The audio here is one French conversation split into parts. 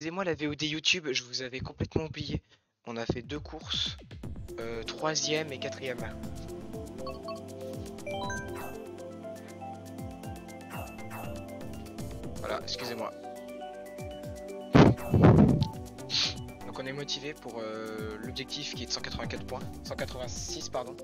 Excusez-moi la VOD YouTube, je vous avais complètement oublié. On a fait 2 courses, 3e et 4e. Voilà, excusez-moi. Donc on est motivé pour l'objectif qui est de 184 points. 186 pardon.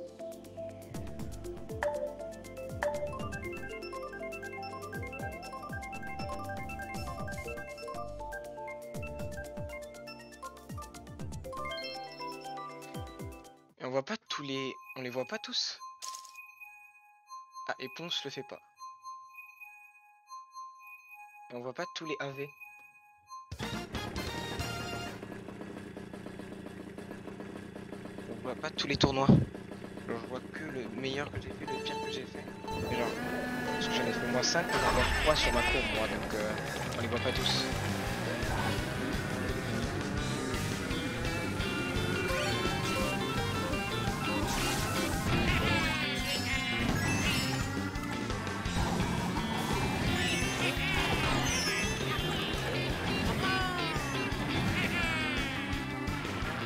Et on voit pas tous les... On les voit pas tous. Ah, et Ponce le fait pas. Et on voit pas tous les AV. On voit pas tous les tournois. Alors, je vois que le meilleur que j'ai fait, le pire que j'ai fait. Et genre, parce que j'en ai fait moi 5, mais j'en vois 3 sur ma courbe moi, donc on les voit pas tous.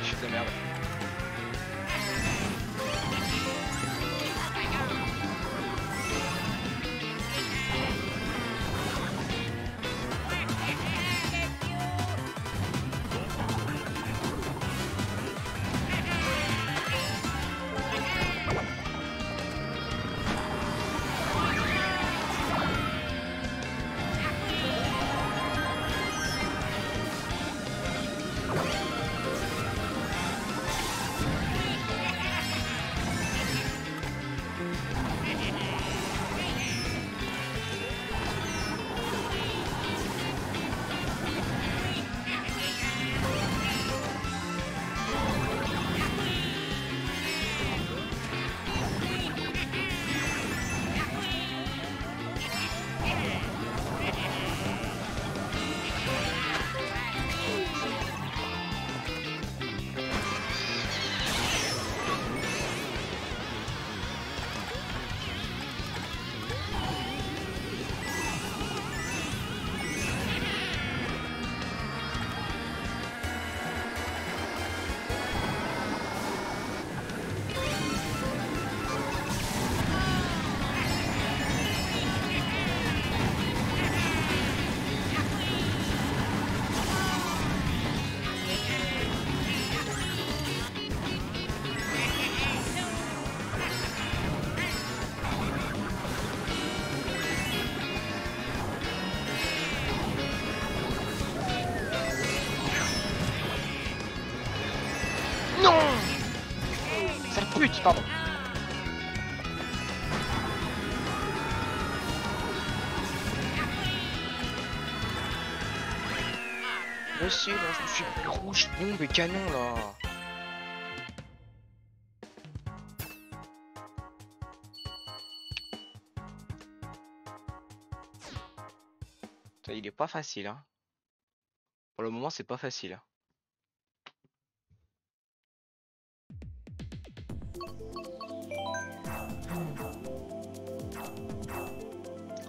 Je suis de la merde. Non! Sale pute, pardon. Monsieur, là, je suis rouge, bombe et canon, là. Ça, il est pas facile, hein. Pour le moment, c'est pas facile, hein.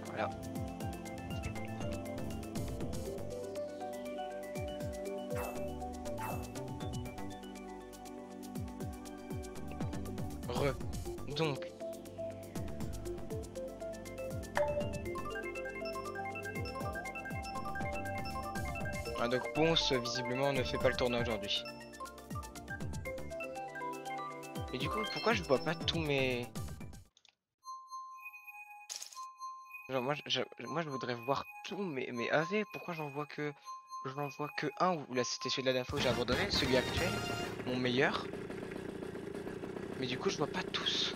Voilà. Donc. Ah, donc Ponce, visiblement, ne fait pas le tournoi aujourd'hui. Et du coup, pourquoi je vois pas tous mes... Genre, moi, je voudrais voir tous mes AV. Pourquoi j'en vois que... J'en vois que un, ou là, c'était celui de la dernière fois que j'ai abandonné, celui actuel, mon meilleur. Mais du coup, je vois pas tous.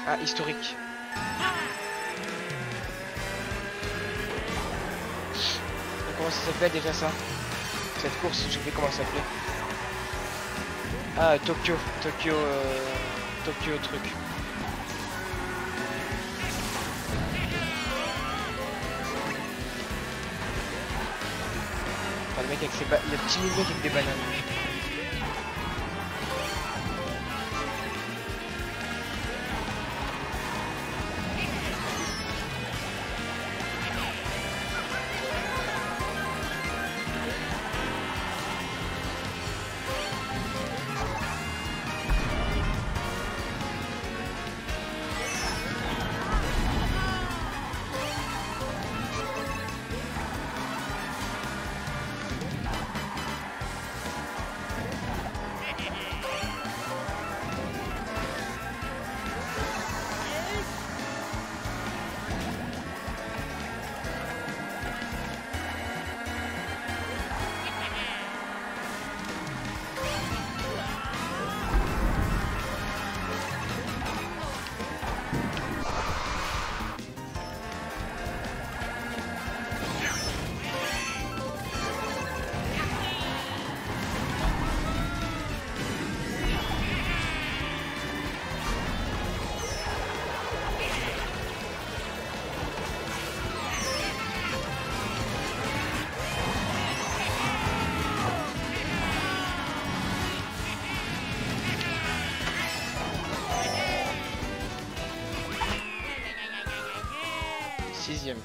Ah, historique. Comment ça s'appelle déjà ça? Cette course, je sais plus comment ça s'appelait. Ah, Tokyo truc. Enfin, le mec avec ses il y a 10 000 mecs avec des bananes. 6ème.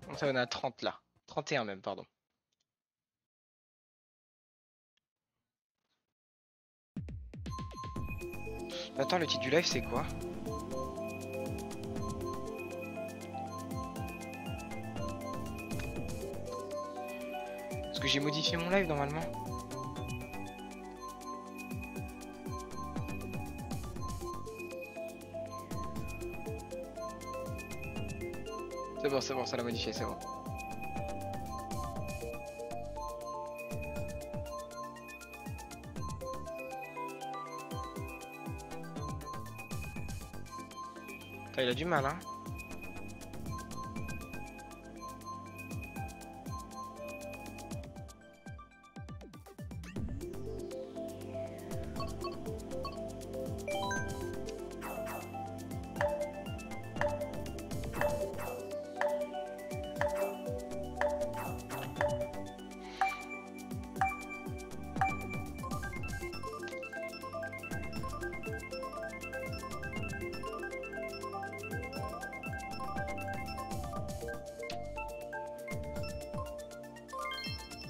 Donc ça on est à 30 là. 31 même, pardon. Attends, le titre du live c'est quoi? Parce que j'ai modifié mon live normalement. C'est bon, ça l'a modifié, c'est bon. Putain, il a du mal, hein.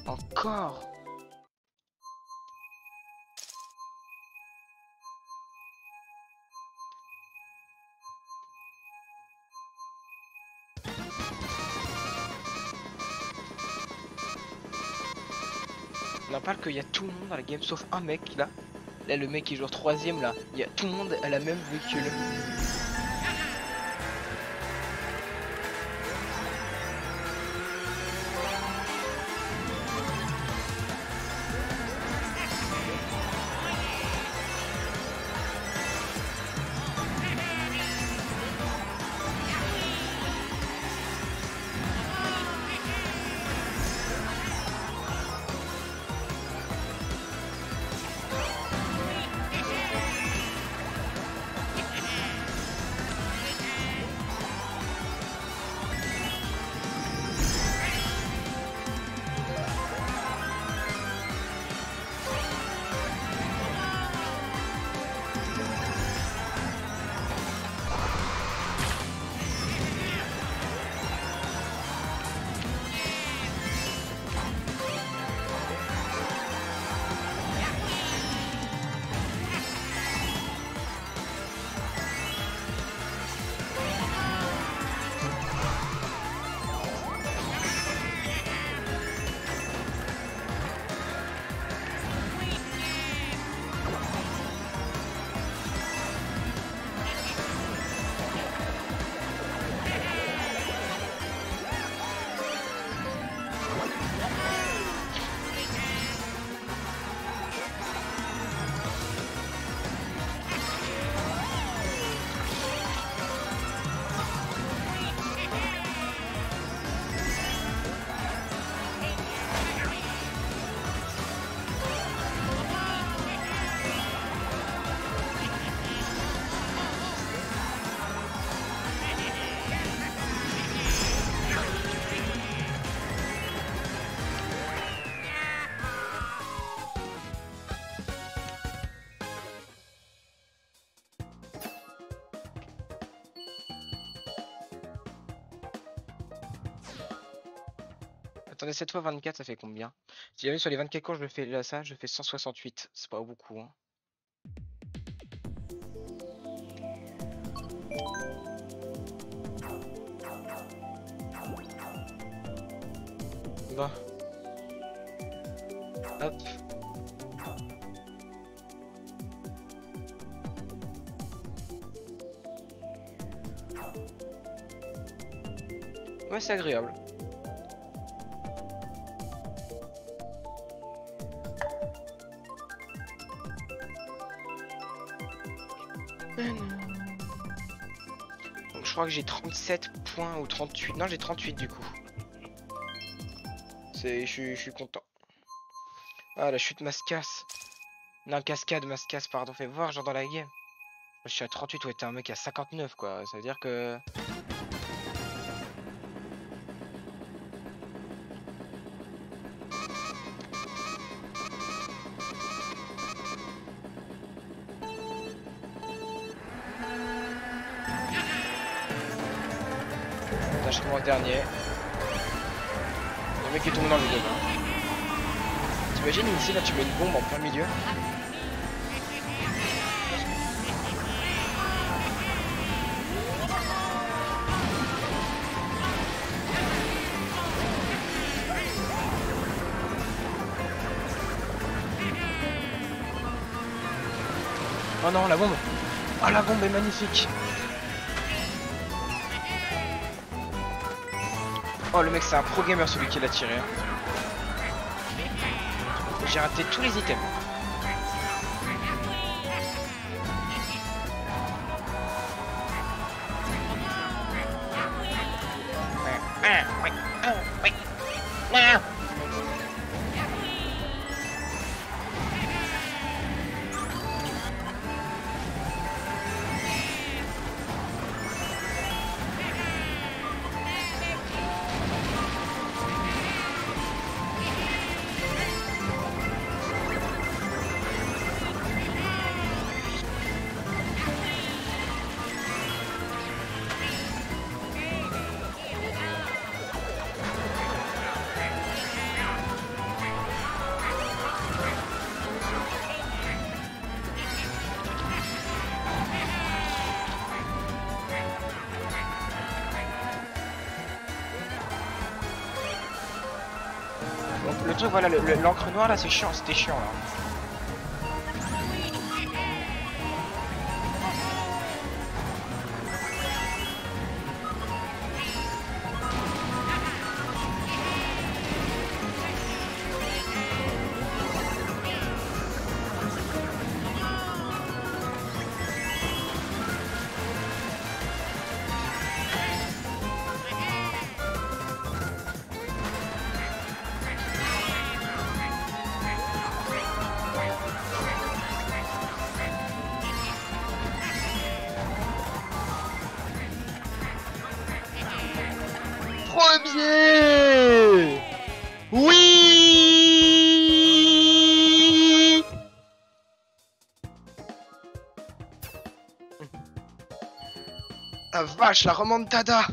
Encore. On en parle qu'il y a tout le monde dans la game sauf un mec là. Là le mec qui est genre 3ème là. Il y a tout le monde à la même véhicule. Attendez, 7 fois 24 ça fait combien? Si jamais sur les 24 cours je fais là ça, je fais 168. C'est pas beaucoup, hein. Bon. Hop. Ouais, c'est agréable. Donc je crois que j'ai 37 points ou 38. Non, j'ai 38 du coup. Je suis content. Ah, la chute Mascasse. Non, cascade Mascasse, pardon. Fais voir, genre dans la game. Je suis à 38, ouais, t'es un mec à 59, quoi. Ça veut dire que... je commence dernier. Le mec est tombé dans le vide. T'imagines ici là tu mets une bombe en plein milieu. Oh non, la bombe! Oh, la bombe est magnifique! Oh, le mec, c'est un pro gamer celui qui l'a tiré. Hein. J'ai raté tous les items. Le truc, voilà, l'encre noire là, c'est chiant, c'était chiant là. Premier! Oui! Ah vache, la remontada!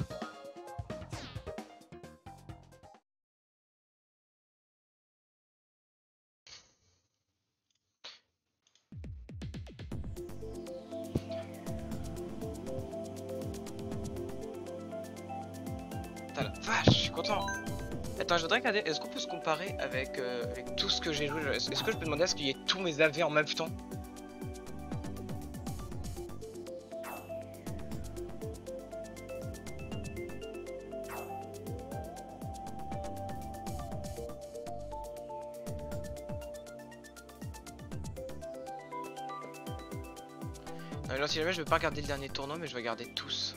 Putain, la vache, je suis content. Attends, je voudrais regarder, est-ce qu'on peut se comparer avec, avec tout ce que j'ai joué? Est-ce que je peux demander à ce qu'il y ait tous mes AV en même temps? Alors si jamais je veux pas regarder le dernier tournoi, mais je vais regarder tous.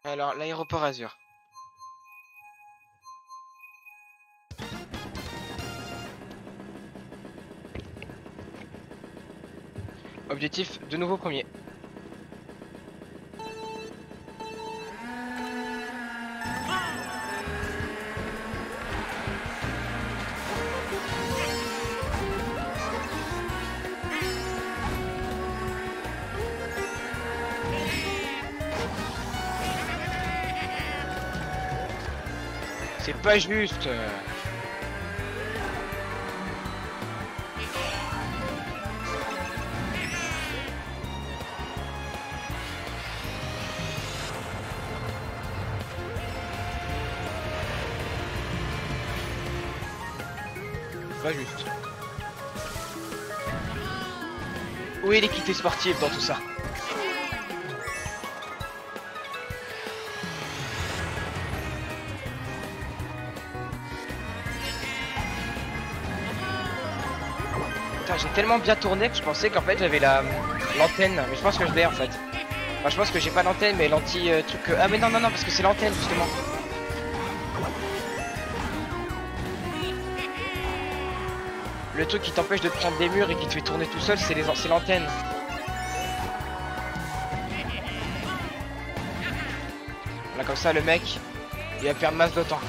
Alors, l'aéroport Azur. Objectif, de nouveau premier. C'est pas juste. Pas juste. Où est l'équité sportive dans tout ça? J'ai tellement bien tourné que je pensais qu'en fait j'avais l'antenne, mais je pense que je l'ai en fait. Enfin, je pense que j'ai pas l'antenne, mais l'anti truc. Ah mais non non non, parce que c'est l'antenne justement. Le truc qui t'empêche de te prendre des murs et qui te fait tourner tout seul, c'est l'antenne. Là comme ça le mec il va perdre masse de temps.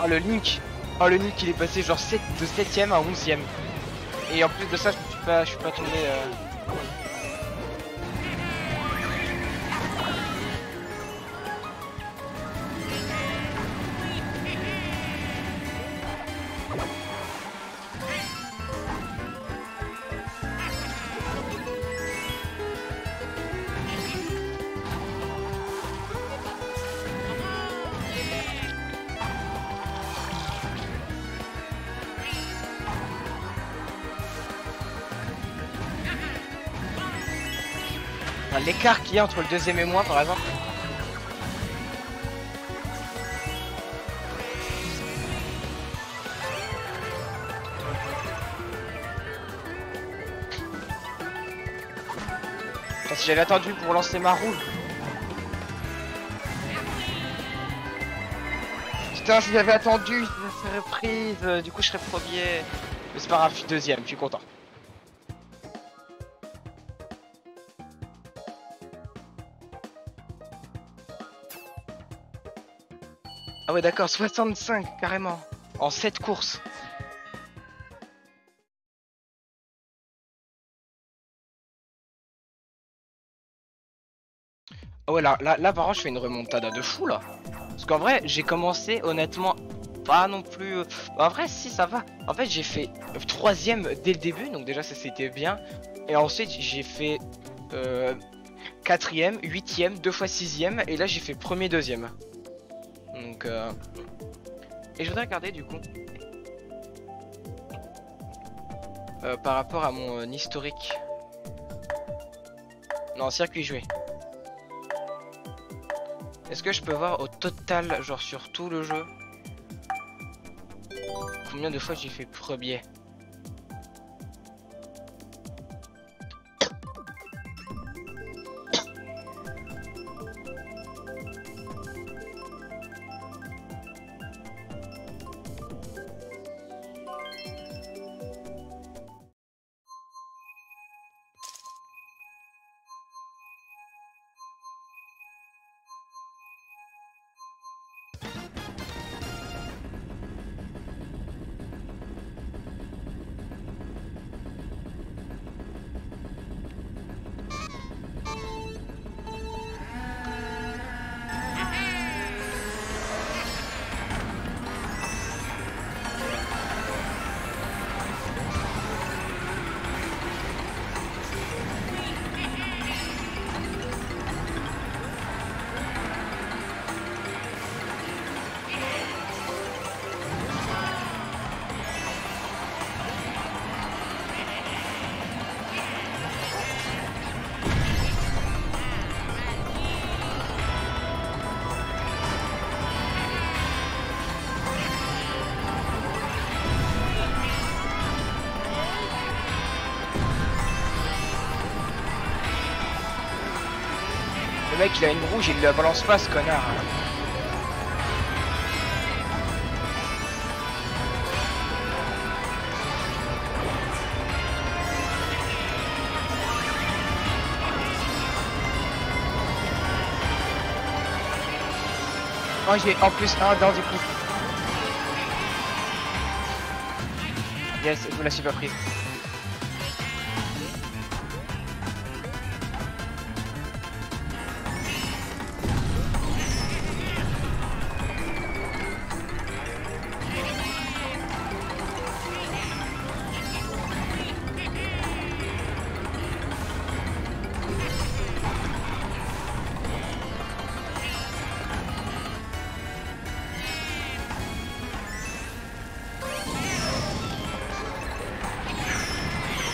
Oh le Link. Oh le Link il est passé genre de 7ème à 11ème. Et en plus de ça je suis pas tombé l'écart qu'il y a entre le deuxième et moi par exemple. Enfin, si j'avais attendu pour lancer ma roue. Putain, si j'avais attendu, ça serait reprise, du coup je serais premier. Mais c'est pas grave, je suis deuxième, je suis content. Ah ouais d'accord, 65 carrément. En 7 courses. Ah ouais là par contre je fais une remontada de fou là. Parce qu'en vrai j'ai commencé honnêtement pas non plus... En vrai si ça va. En fait j'ai fait 3ème dès le début, donc déjà ça c'était bien. Et ensuite j'ai fait 4ème, 8ème, 2 fois 6ème. Et là j'ai fait premier, deuxième. Donc et je voudrais regarder du coup par rapport à mon historique. Non, circuit joué. Est-ce que je peux voir au total, genre sur tout le jeu, combien de fois j'ai fait premier? Le mec il a une rouge, il la balance pas ce connard. Oh j'ai en plus un dans du coup. Yes, je me la suis pas prise.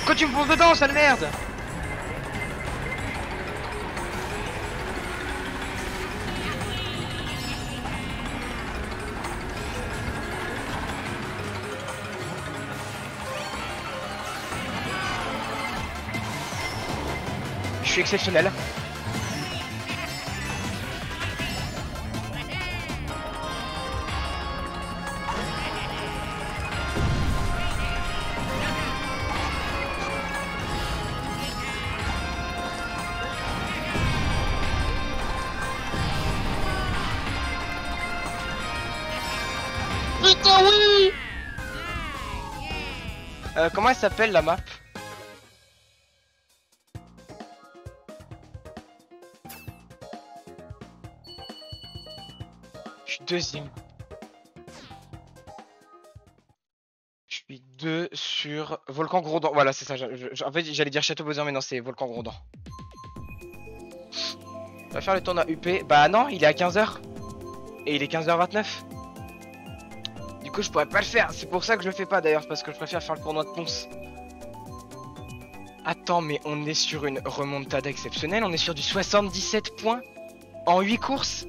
Quand tu me fonces dedans, sale merde! Je suis exceptionnel. putain, oui. Comment elle s'appelle la map? Je suis deuxième. Je suis 2 sur Volcan Grondant. Voilà, c'est ça. En fait, j'allais dire Château Baudoin, mais non, c'est Volcan Grondant. On va faire le tournoi UP. Bah non, il est à 15h. Et il est 15h29. Du coup, je pourrais pas le faire. C'est pour ça que je le fais pas d'ailleurs. Parce que je préfère faire le tournoi de Ponce. Attends, mais on est sur une remontada exceptionnelle. On est sur du 77 points en 8 courses.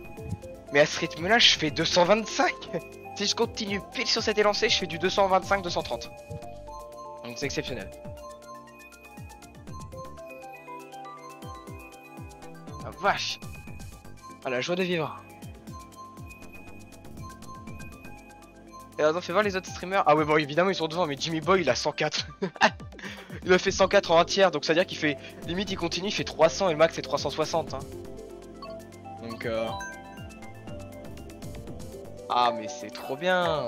Mais à ce rythme-là, je fais 225. Si je continue pile sur cet élancé, je fais du 225-230. Donc c'est exceptionnel. Ah vache. Ah, la joie de vivre. Et attends, fais voir les autres streamers. Ah ouais, bon, évidemment, ils sont devant, mais Jimmy Boy, il a 104. Il a fait 104 en un tiers, donc ça veut dire qu'il fait... Limite, il continue, il fait 300 et le max, c'est 360. Hein. Donc Ah, mais c'est trop bien.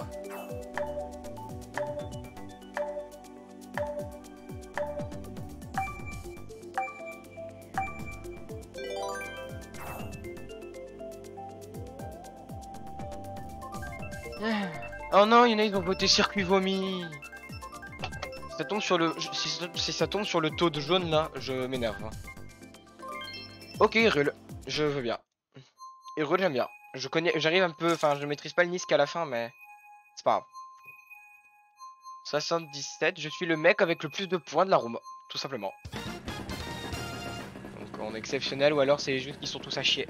Oh non, il y en a, ils ont voté circuit vomi. Ça tombe sur le... Si ça tombe sur le taux de jaune là, je m'énerve. Hein. Ok, Hyrule, je veux bien. Hyrule, j'aime bien. Je connais, j'arrive un peu, enfin je maîtrise pas le Nisk à la fin, mais c'est pas grave. 77, je suis le mec avec le plus de points de la room, tout simplement. Donc on est exceptionnel ou alors c'est juste qu'ils sont tous à chier.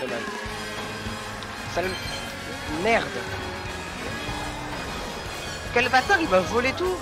Dommage. Sale merde. Quel bâtard, il m'a volé tout.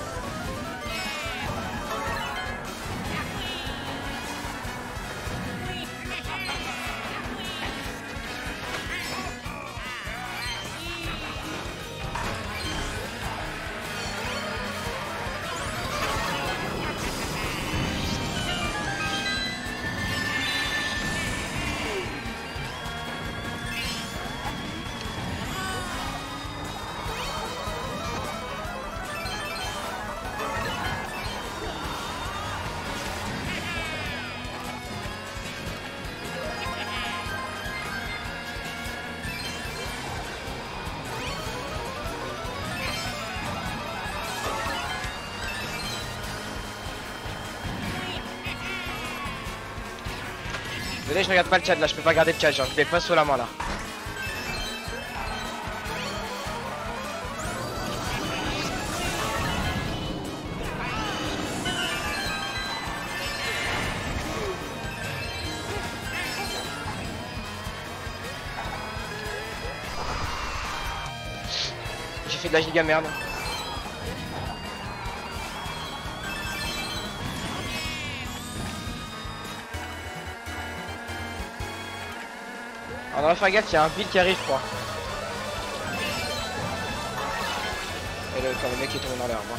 Désolé, je regarde pas le chat là, je peux pas regarder le chat, genre, je l'ai pas sous la main là. J'ai fait de la giga merde. Alors on va faire gaffe, il y a un build qui arrive, je crois. Et là, quand le mec est tombé dans l'herbe. Hein.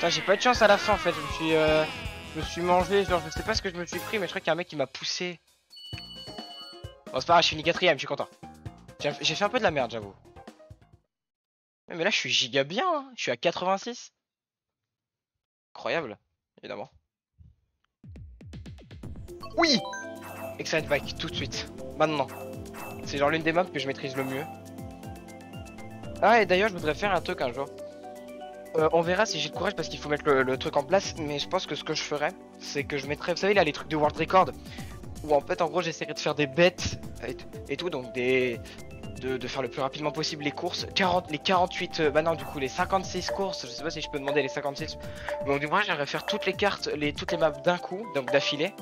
J'ai pas eu de chance à la fin en fait, je me suis mangé, genre je sais pas ce que je me suis pris mais je crois qu'il y a un mec qui m'a poussé. Bon c'est pas grave, je suis ni quatrième, je suis content. J'ai fait un peu de la merde j'avoue. Mais là je suis giga bien, hein. Je suis à 86. Incroyable, évidemment. Oui. Excellent bike, tout de suite, maintenant. C'est genre l'une des maps que je maîtrise le mieux. Ah et d'ailleurs je voudrais faire un truc un jour. On verra si j'ai le courage parce qu'il faut mettre le truc en place, mais je pense que ce que je ferais, c'est que je mettrais, vous savez là les trucs de World Record, où en fait en gros j'essaierais de faire des bets et tout, donc des de faire le plus rapidement possible les courses. Les 48, bah non, du coup, les 56 courses. Je sais pas si je peux demander les 56. Donc, du moins, j'aimerais faire toutes les cartes, toutes les maps d'un coup, donc d'affilée,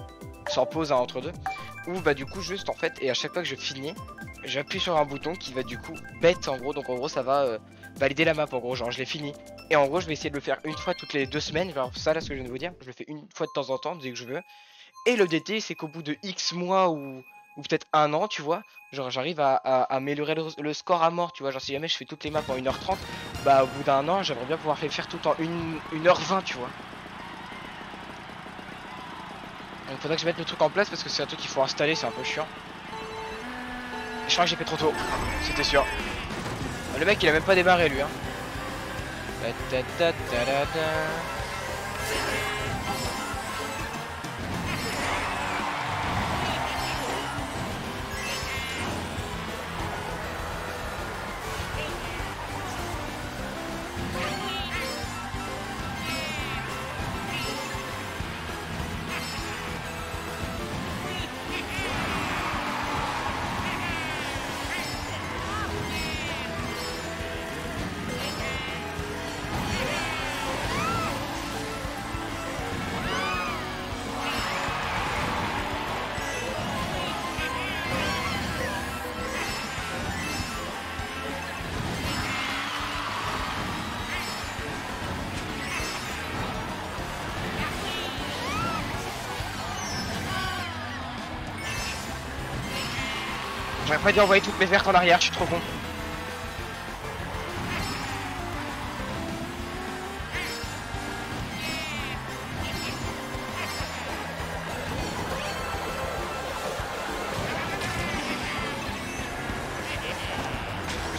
sans pause hein, entre deux. Ou bah, du coup, juste en fait, et à chaque fois que je finis, j'appuie sur un bouton qui va du coup bête en gros. Donc, en gros, ça va valider la map en gros. Genre, je l'ai fini. Et en gros, je vais essayer de le faire une fois toutes les 2 semaines. Genre, ça, là, ce que je viens de vous dire, je le fais une fois de temps en temps, dès que je veux. Et le DT, c'est qu'au bout de X mois ou peut-être un an, tu vois, genre j'arrive à améliorer le score à mort, tu vois. Genre si jamais je fais toutes les maps en 1h30, bah au bout d'un an, j'aimerais bien pouvoir les faire tout en 1h20, tu vois. Donc faudrait que je mette le truc en place parce que c'est un truc qu'il faut installer, c'est un peu chiant. Je crois que j'ai fait trop tôt, c'était sûr. Le mec il a même pas démarré lui, hein. J'aurais pas dû envoyer toutes mes vertes en arrière, je suis trop con.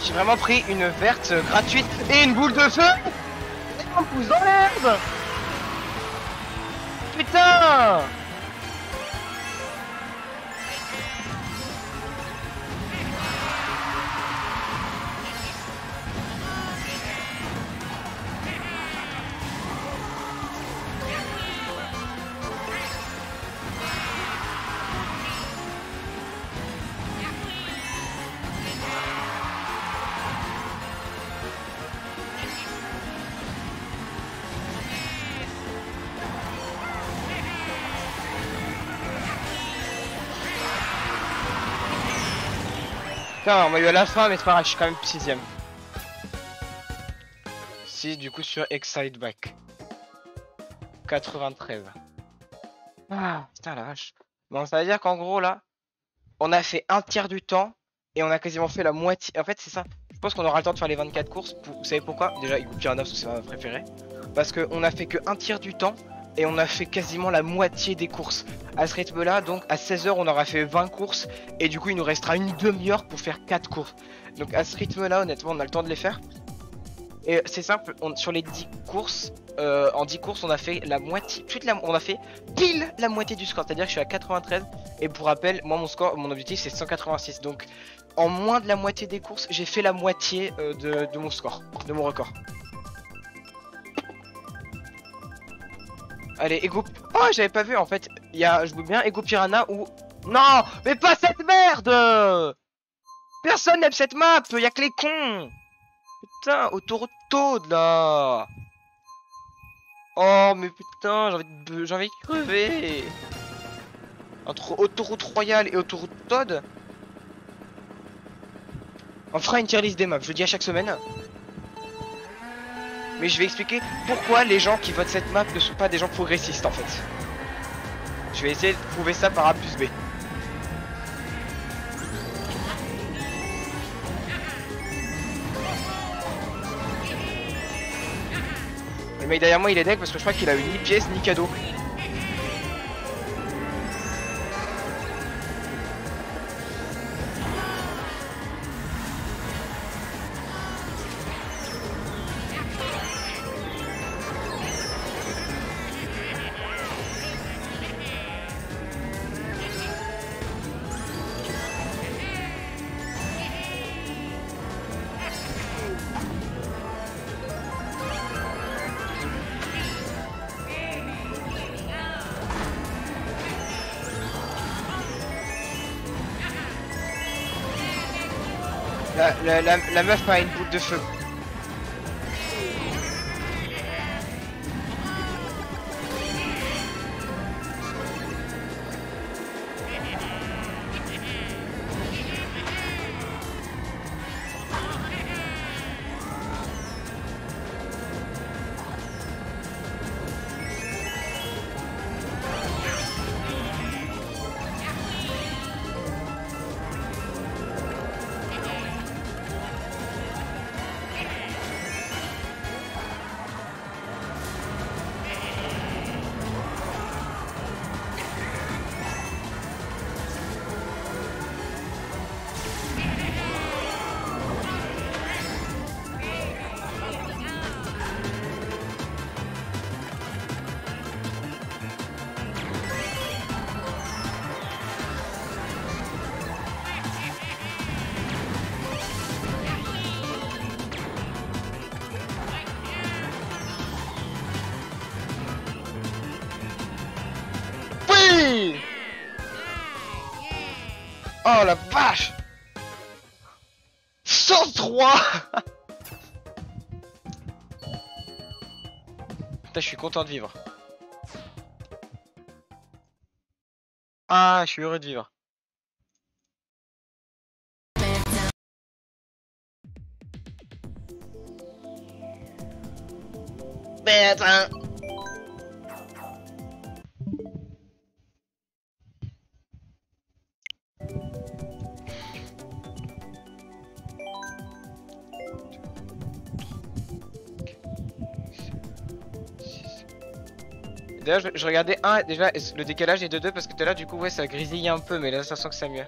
J'ai vraiment pris une verte gratuite et une boule de feu et un pouce dans l'herbe. Putain! Putain, on m'a eu à la fin, mais c'est pas grave, je suis quand même 6ème. Si, du coup, sur Excite Back. 93. Ah, putain la vache. Bon, ça veut dire qu'en gros, là, on a fait un tiers du temps et on a quasiment fait la moitié. En fait, c'est ça. Je pense qu'on aura le temps de faire les 24 courses. Vous savez pourquoi? Déjà, Eagle Piranha, c'est ma préférée. Parce qu'on a fait que un tiers du temps et on a fait quasiment la moitié des courses. À ce rythme-là, donc à 16h, on aura fait 20 courses et du coup, il nous restera une demi-heure pour faire 4 courses. Donc à ce rythme-là, honnêtement, on a le temps de les faire. Et c'est simple, sur les 10 courses, en 10 courses, on a fait la moitié, on a fait pile la moitié du score. C'est-à-dire que je suis à 93 et pour rappel, moi mon objectif c'est 186. Donc en moins de la moitié des courses, j'ai fait la moitié de mon score, de mon record. Allez, Ego... Oh, j'avais pas vu en fait. Il y a, je veux bien Ego Piranha ou... Non, mais pas cette merde. Personne n'aime cette map, y a que les cons. Putain, autoroute Toad là. Oh mais putain, j'ai envie de crever. Entre autoroute Royale et autoroute Toad. On fera une tier list des maps, je le dis à chaque semaine. Mais je vais expliquer pourquoi les gens qui votent cette map ne sont pas des gens progressistes en fait. Je vais essayer de prouver ça par A plus B. Le mec derrière moi il est deck parce que je crois qu'il a eu ni pièce ni cadeau. La meuf a une boule de feu. Oui. Oh la vache. 103. Putain, je suis content de vivre. Ah, je suis heureux de vivre. Bertrand. D'ailleurs, je regardais déjà le décalage est de 2 parce que tout à l'heure, du coup, ouais, ça grésillait un peu, mais là, ça sent que c'est mieux.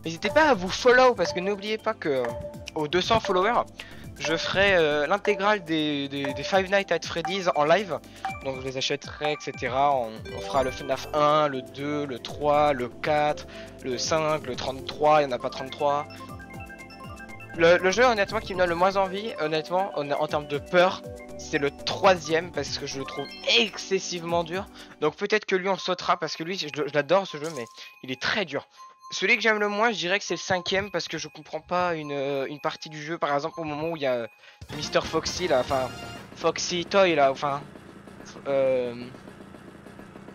N'hésitez pas à vous follow parce que n'oubliez pas que aux 200 followers, je ferai l'intégrale des Five Nights at Freddy's en live. Donc je les achèterai, etc. On fera le FNAF 1, le 2, le 3, le 4, le 5, le 33, il n'y en a pas 33. Le jeu honnêtement qui me donne le moins envie, honnêtement, en termes de peur, c'est le 3ème parce que je le trouve excessivement dur. Donc peut-être que lui on le sautera parce que lui, je l'adore ce jeu, mais il est très dur. Celui que j'aime le moins, je dirais que c'est le 5ème parce que je comprends pas une partie du jeu. Par exemple, au moment où il y a Mr. Foxy là, enfin Foxy Toy là, enfin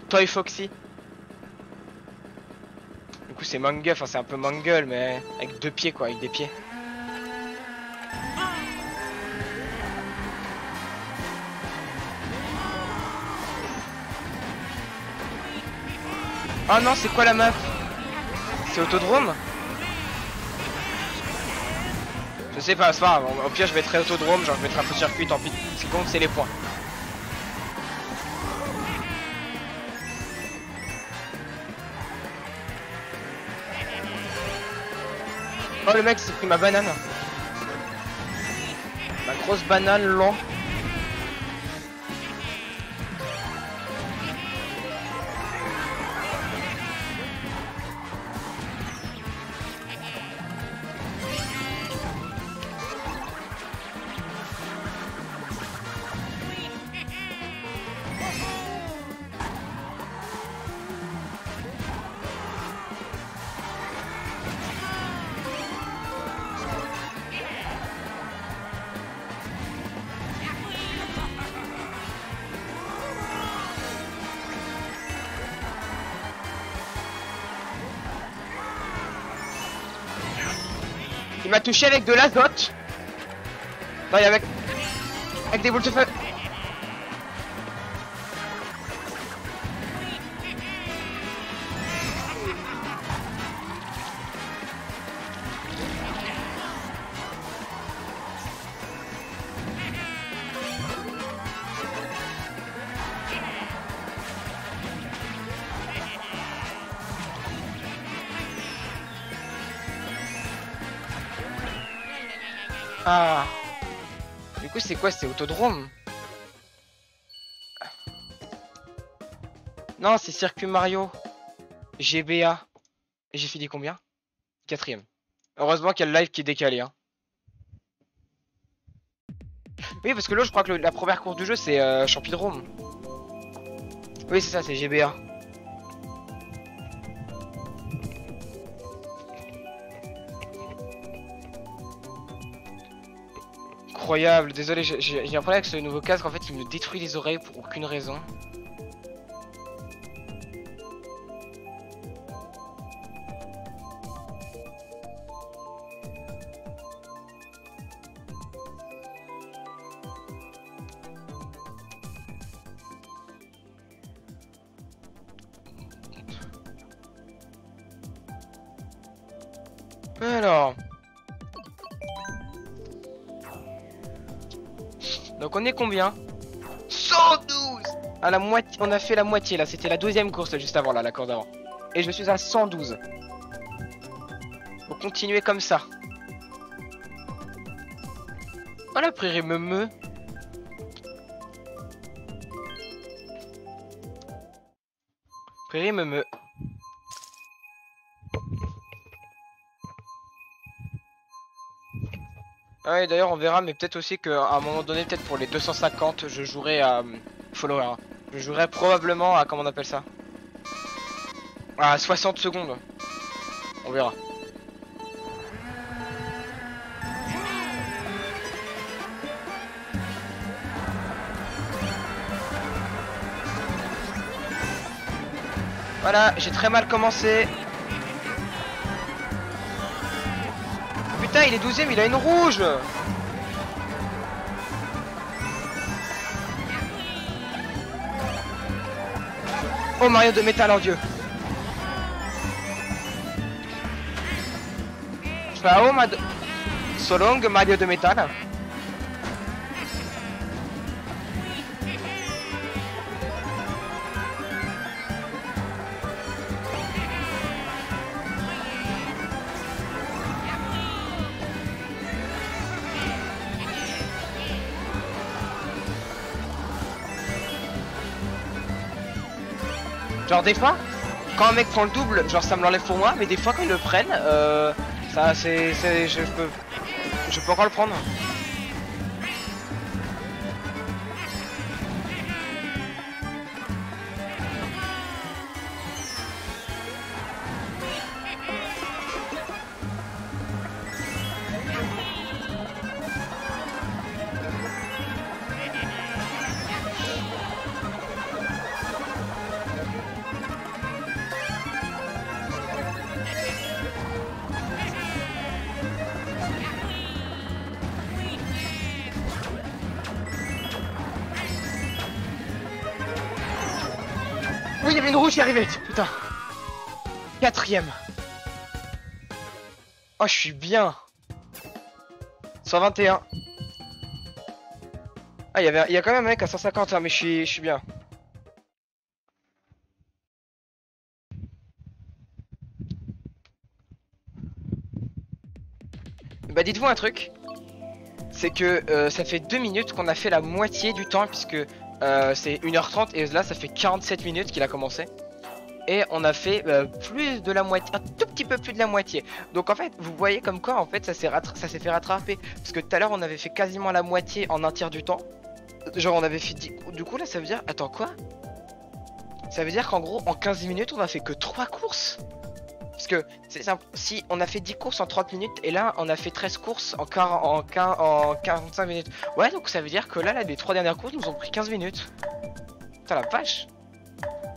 Toy Foxy. Du coup, c'est Mangle, enfin c'est un peu Mangle, mais avec 2 pieds quoi, avec des pieds. Oh non, c'est quoi la meuf? C'est Autodrome? Je sais pas, c'est pas grave. Au pire, je mettrai Autodrome, genre je mettrai un faux circuit, tant pis. Ce qui compte, c'est les points. Oh, le mec s'est pris ma banane. Ma grosse banane long. Il m'a touché avec de l'azote. Non, il avec des boules de feu. Ah. Du coup, c'est quoi? C'est Autodrome? Non, c'est Circuit Mario. GBA. Et j'ai fini combien? 4ème. Heureusement qu'il y a le live qui est décalé. Hein. Oui, parce que là, je crois que la première course du jeu, c'est Champidrome. Oui, c'est ça, c'est GBA. incroyable. Désolé, j'ai un problème avec ce nouveau casque. En fait, il me détruit les oreilles pour aucune raison. Alors. Donc on est combien? 112. À la moitié, on a fait la moitié là, c'était la deuxième course juste avant là, la course d'avant. Et je suis à 112. Faut continuer comme ça. Oh la prairie me. Prairie me. Ah ouais, d'ailleurs on verra, mais peut-être aussi qu'à un moment donné, peut-être pour les 250, je jouerai à follower. Hein. Je jouerai probablement à, comment on appelle ça, à 60 secondes. On verra. Voilà, j'ai très mal commencé. Putain, il est 12ème, il a une rouge. Oh, Mario de métal en dieu. Ciao, Solong, Mario de métal. Genre des fois, quand un mec prend le double, genre ça me l'enlève pour moi, mais des fois quand ils le prennent, ça je peux encore le prendre. Oui, il y avait une rouge qui arrivait, putain. 4ème. Oh, je suis bien. 121. Ah, il y a quand même un mec à 150, hein, mais je suis bien. Bah, dites-vous un truc. C'est que ça fait 2 minutes qu'on a fait la moitié du temps, puisque c'est 1h30 et là ça fait 47 minutes qu'il a commencé. Et on a fait plus de la moitié, un tout petit peu plus de la moitié. Donc en fait, vous voyez comme quoi en fait ça s'est fait rattraper. Parce que tout à l'heure on avait fait quasiment la moitié en un tiers du temps. Genre on avait fait 10... Du coup là ça veut dire... Attends quoi? Ça veut dire qu'en gros en 15 minutes on a fait que 3 courses. Parce que c'est simple, si on a fait 10 courses en 30 minutes et là on a fait 13 courses en 45 minutes. Ouais, donc ça veut dire que là les 3 dernières courses nous ont pris 15 minutes. Putain la vache.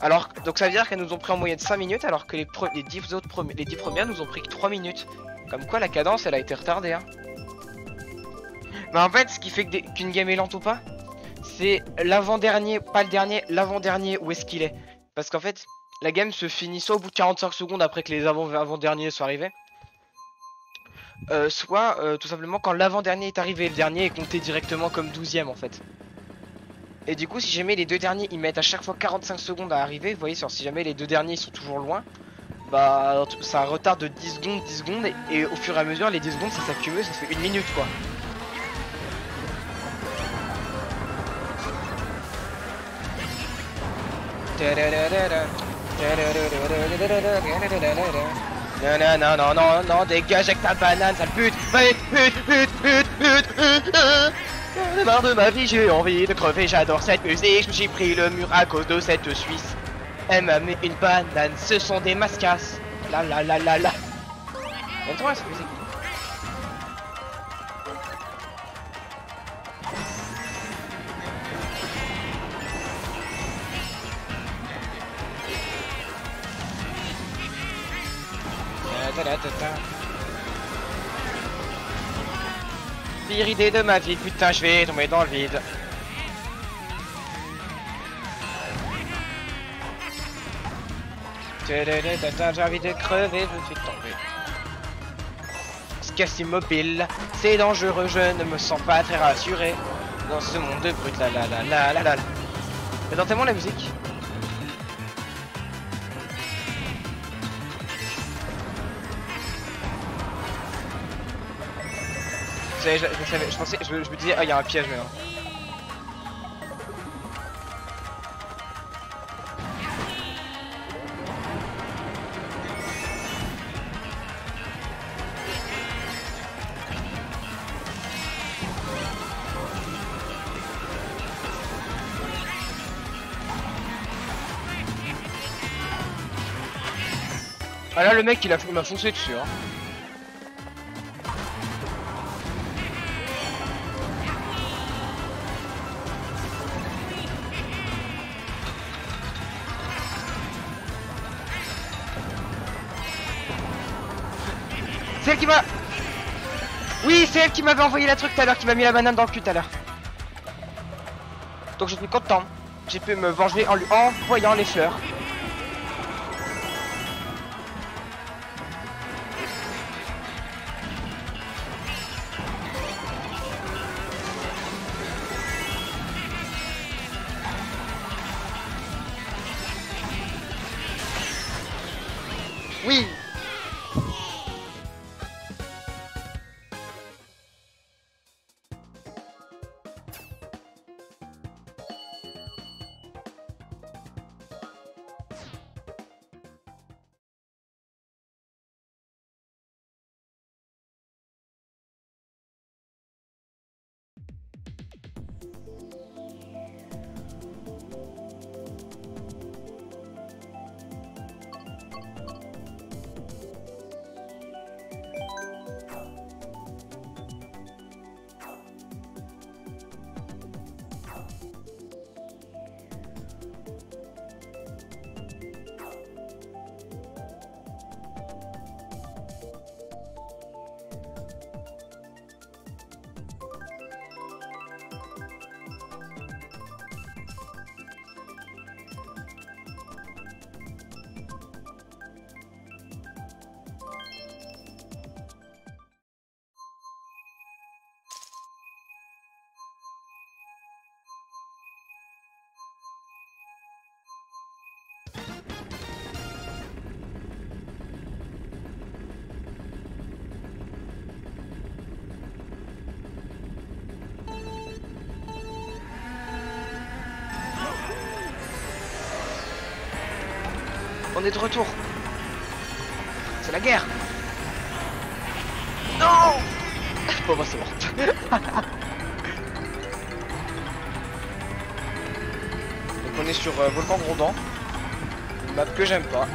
Alors, donc ça veut dire qu'elles nous ont pris en moyenne 5 minutes alors que les 10 premières nous ont pris que 3 minutes. Comme quoi la cadence elle a été retardée hein. Mais en fait ce qui fait qu'une game est lente ou pas, c'est l'avant-dernier, pas le dernier, l'avant-dernier où est-ce qu'il est. Parce qu'en fait... La game se finit soit au bout de 45 secondes après que les avant-derniers soient arrivés, soit tout simplement quand l'avant-dernier est arrivé, le dernier est compté directement comme 12ème en fait. Et du coup si jamais les deux derniers ils mettent à chaque fois 45 secondes à arriver, vous voyez, si jamais les deux derniers sont toujours loin, bah ça retarde de 10 secondes et au fur et à mesure les 10 secondes ça s'accumule, ça fait 1 minute quoi. Non, dégage avec ta banane, sale pute. J'en ai marre de ma vie, j'ai envie de crever, j'adore cette musique. J'ai pris le mur à cause de cette Suisse. Elle m'a mis une banane, ce sont des mascasses. La. Aime-toi cette musique. Pire idée de ma vie, putain, je vais tomber dans le vide. J'ai envie de crever, je suis tombé. Ce casse immobile, c'est dangereux, je ne me sens pas très rassuré. Dans ce monde brut, la la la la la la. J'adore tellement la musique. Je pensais, je me disais, ah, il y a un piège maintenant. Ah là, le mec, il m'a foncé dessus, hein. C'est elle qui m'a... Oui, c'est elle qui m'avait envoyé la truc tout à l'heure, qui m'a mis la banane dans le cul tout à l'heure. Donc je suis content. J'ai pu me venger en lui envoyant les fleurs. Oui. On est de retour. C'est la guerre. Non. Bon bah c'est mort. Donc on est sur Volcan Grondant. Une map que j'aime pas.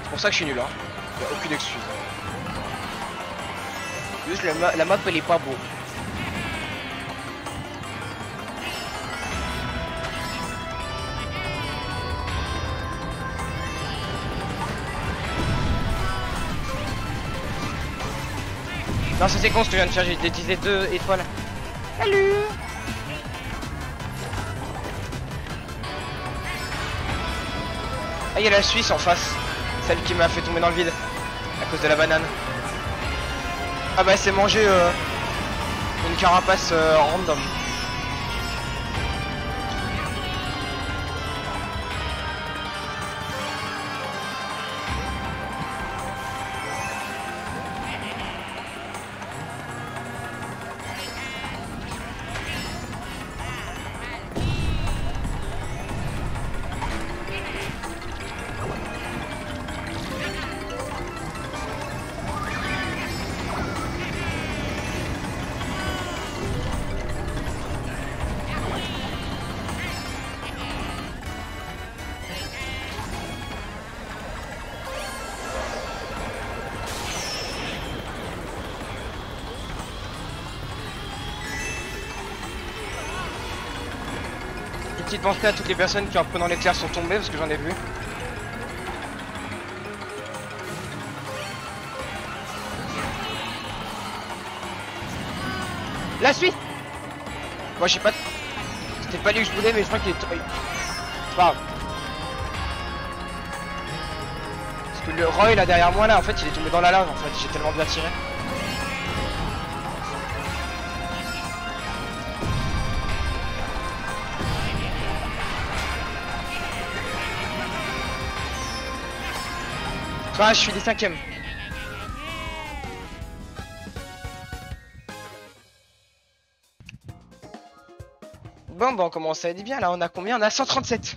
C'est pour ça que je suis nul, hein. Y a aucune excuse. Juste la map elle est pas beau. Non, c'est con ce que je viens de faire, j'ai utilisé 2 étoiles. Salut. Ah, il y a la Suisse en face. Celle qui m'a fait tomber dans le vide. À cause de la banane. Ah bah c'est manger une carapace random. Petite pensée à toutes les personnes qui en prenant l'éclair sont tombées parce que j'en ai vu. La Suisse. Moi j'ai pas... C'était pas lui que je voulais, mais je crois qu'il est... C'est pas grave. Parce que le Roy là derrière moi là, en fait il est tombé dans la lave en fait, j'ai tellement bien tiré. Ah, je suis des 5ème. Bon, bah on commence à être bien là, on a combien? On a 137.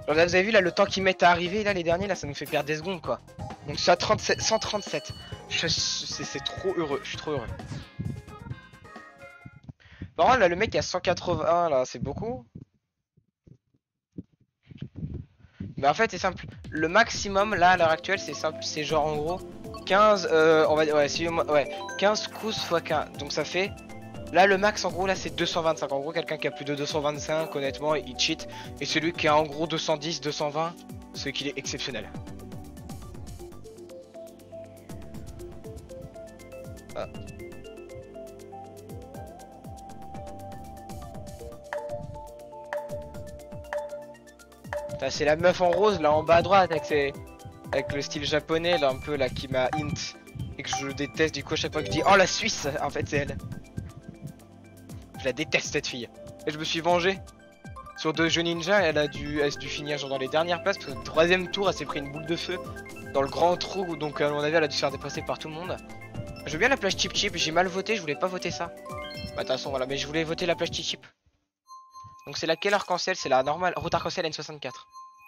Alors là, vous avez vu là le temps qu'ils mettent à arriver là les derniers là, ça nous fait perdre des secondes quoi. Donc ça 37, 137. C'est trop heureux, je suis trop heureux. Par contre là le mec a 181 là, c'est beaucoup. Mais en fait c'est simple, le maximum là à l'heure actuelle c'est simple, c'est genre en gros 15, on va dire, ouais, ouais 15 coups x 15, donc ça fait, là le max en gros là c'est 225, en gros quelqu'un qui a plus de 225 honnêtement il cheat, et celui qui a en gros 210, 220, c'est qu'il est exceptionnel. Ah. C'est la meuf en rose là en bas à droite avec le style japonais là un peu là qui m'a hint et que je déteste, du coup à chaque fois que je dis oh la Suisse, en fait c'est elle. Je la déteste cette fille. Et je me suis vengé. Sur 2 jeux ninja, elle a dû finir genre dans les dernières places parce que le 3ème tour elle s'est pris une boule de feu dans le grand trou, donc à mon avis elle a dû se faire dépasser par tout le monde. Je veux bien la plage chip chip, j'ai mal voté, je voulais pas voter ça. Bah de toute façon voilà, mais je voulais voter la plage chip chip. Donc c'est laquelle arc-en-ciel? C'est la normale, route arc-en-ciel N64.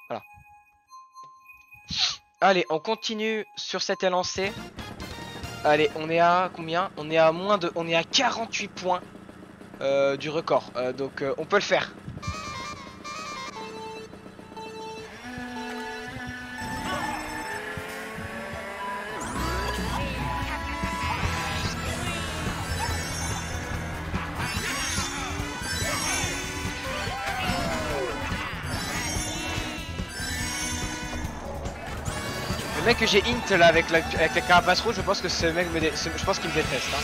Voilà. Allez, on continue sur cette élancée. Allez, on est à combien? On est à 48 points du record. Donc on peut le faire. Le mec que j'ai int là avec la carapace rouge, je pense que ce mec je pense qu'il me déteste. Hein.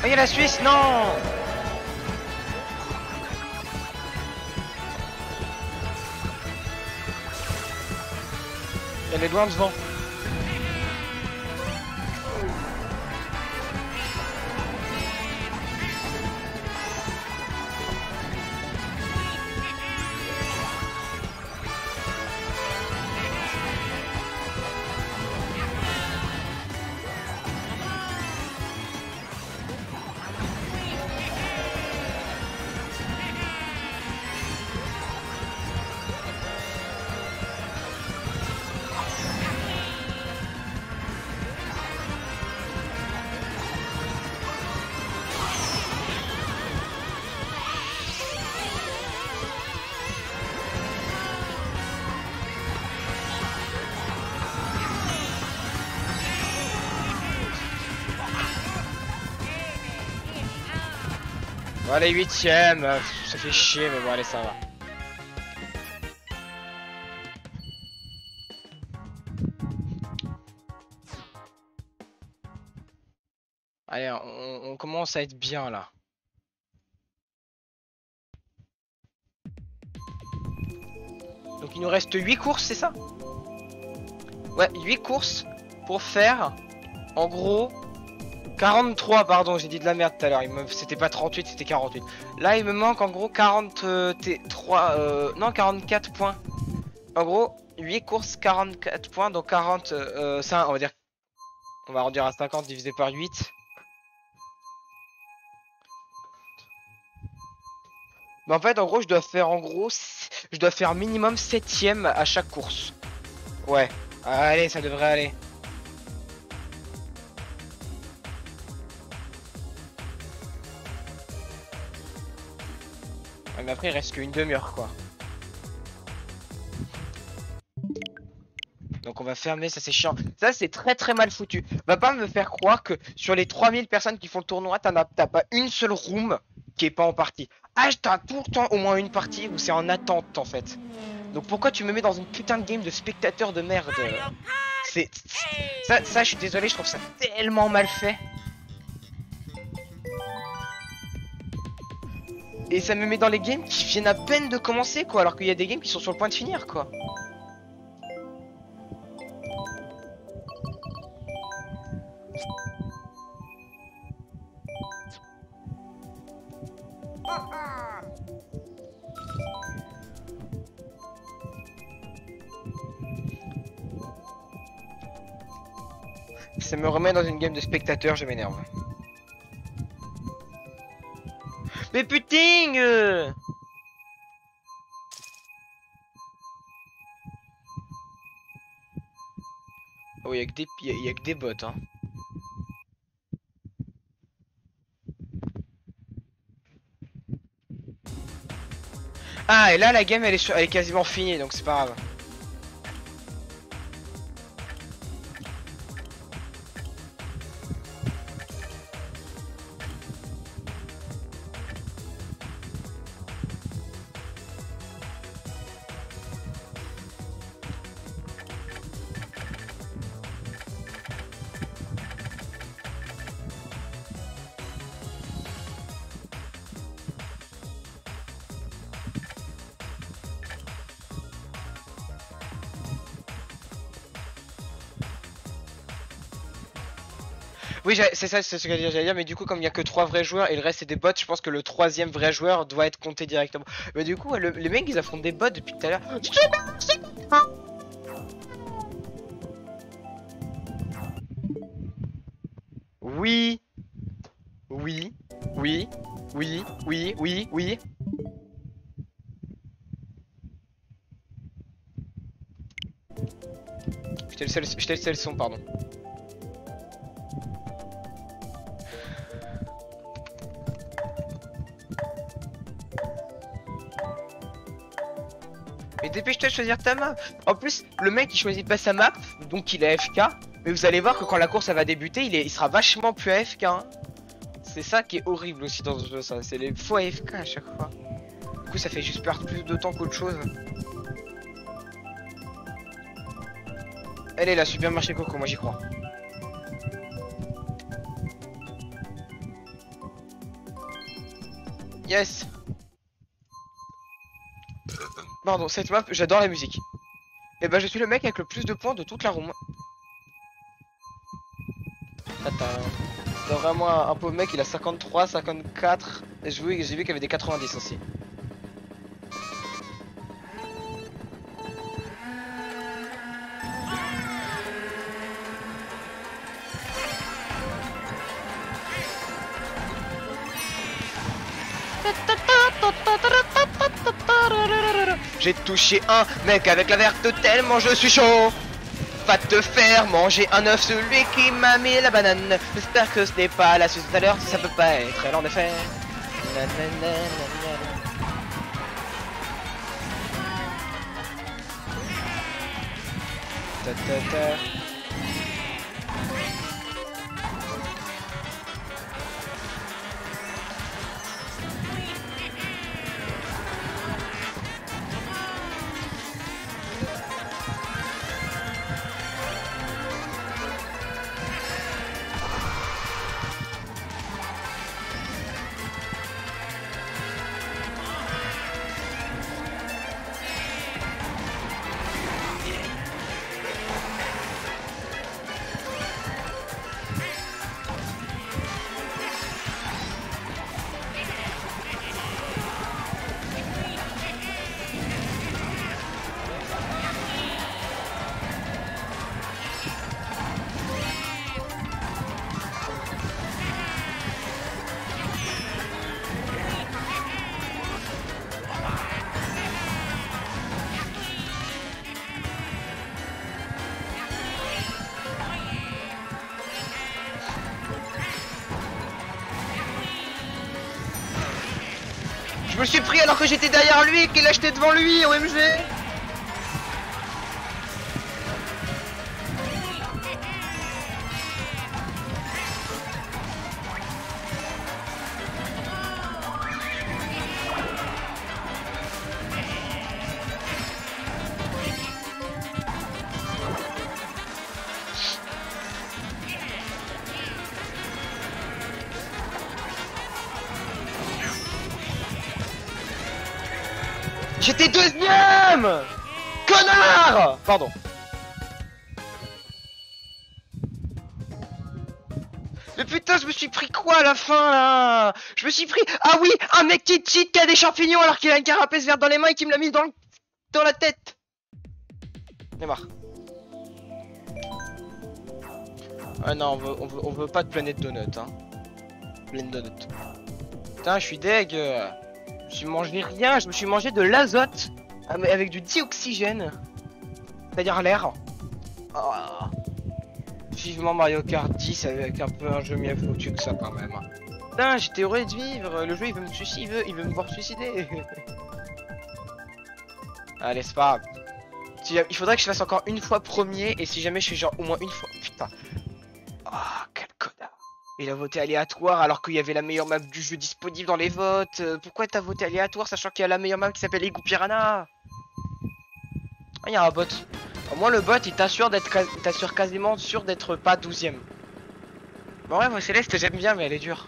Oh, il y a la Suisse, non! Elle est loin devant. Bon, allez, 8ème, ça fait chier, mais bon, allez, ça va. Allez, on commence à être bien là. Donc il nous reste 8 courses, c'est ça? Ouais, 8 courses pour faire, en gros, 43, pardon, j'ai dit de la merde tout à l'heure, c'était pas 38, c'était 48. Là, il me manque en gros 43, non 44 points. En gros, 8 courses, 44 points, donc 40, ça, on va dire, on va arrondir à 50 divisé par 8. Mais en fait, en gros, je dois faire minimum 7ème à chaque course. Ouais, allez, ça devrait aller. Ouais, mais après, il reste qu'une demi-heure, quoi. Donc on va fermer, ça c'est chiant. Ça c'est très mal foutu. Va pas me faire croire que sur les 3000 personnes qui font le tournoi, t'as pas une seule room qui est pas en partie. Ah, t'as tout le temps au moins une partie où c'est en attente en fait. Donc pourquoi tu me mets dans une putain de game de spectateur de merde? C'est ça, je suis désolé, je trouve ça tellement mal fait. Et ça me met dans les games qui viennent à peine de commencer quoi, alors qu'il y a des games qui sont sur le point de finir quoi. Ça me remet dans une game de spectateur, je m'énerve. Mais putain Oh, y'a que des bots, hein. Ah, et là, la game, elle est quasiment finie, donc c'est pas grave. Oui, c'est ça, c'est ce que j'allais dire, mais du coup, comme il y a que 3 vrais joueurs et le reste c'est des bots, je pense que le troisième vrai joueur doit être compté directement. Mais du coup, les mecs ils affrontent des bots depuis tout à l'heure. Oui, oui, oui, oui, oui, oui, oui. Je t'ai le son, pardon. Mais dépêche-toi de choisir ta map. En plus, le mec il choisit pas sa map, donc il est AFK. Mais vous allez voir que quand la course elle va débuter, il sera vachement plus AFK. Hein. C'est ça qui est horrible aussi dans ce jeu, ça. C'est les faux AFK à chaque fois. Du coup, ça fait juste perdre plus de temps qu'autre chose. Elle est là, supermarché Coco, moi j'y crois. Yes. Pardon, cette map, j'adore la musique. Et bah je suis le mec avec le plus de points de toute la room. T'as vraiment un pauvre mec, il a 53, 54. Et j'ai vu qu'il y avait des 90 aussi. J'ai touché un mec avec la verte tellement je suis chaud. Va te faire manger un œuf, celui qui m'a mis la banane. J'espère que ce n'est pas la suite tout à l'heure, ça peut pas être elle en effet. Ta ta ta. Je me suis pris alors que j'étais derrière lui et qu'il a acheté devant lui, OMG. J'étais deuxième! Connard! Pardon. Mais putain, je me suis pris quoi à la fin là? Je me suis pris. Ah oui, un mec qui cheat qui a des champignons alors qu'il a une carapace verte dans les mains et qui me l'a mis dans la tête. J'en ai marre. Ah non, on veut pas de planète donut, hein. Planète donut. Putain, je suis deg. Je me suis mangé rien, je me suis mangé de l'azote avec du dioxygène. C'est-à-dire l'air. Oh. Vivement Mario Kart 10 avec un peu un jeu mieux foutu que ça quand même. Putain, j'étais heureux de vivre, le jeu il veut me suicider, il veut me voir suicider. Allez, c'est pas grave. Il faudrait que je fasse encore une fois premier et si jamais je suis genre au moins une fois. Putain. Ah, quel connard. Il a voté aléatoire alors qu'il y avait la meilleure map du jeu disponible dans les votes. Pourquoi t'as voté aléatoire sachant qu'il y a la meilleure map qui s'appelle Ego Piranha? Ah, il y a un bot. Au moins le bot il t'assure quasiment sûr d'être pas 12ème. Bon ouais, moi Céleste j'aime bien mais elle est dure.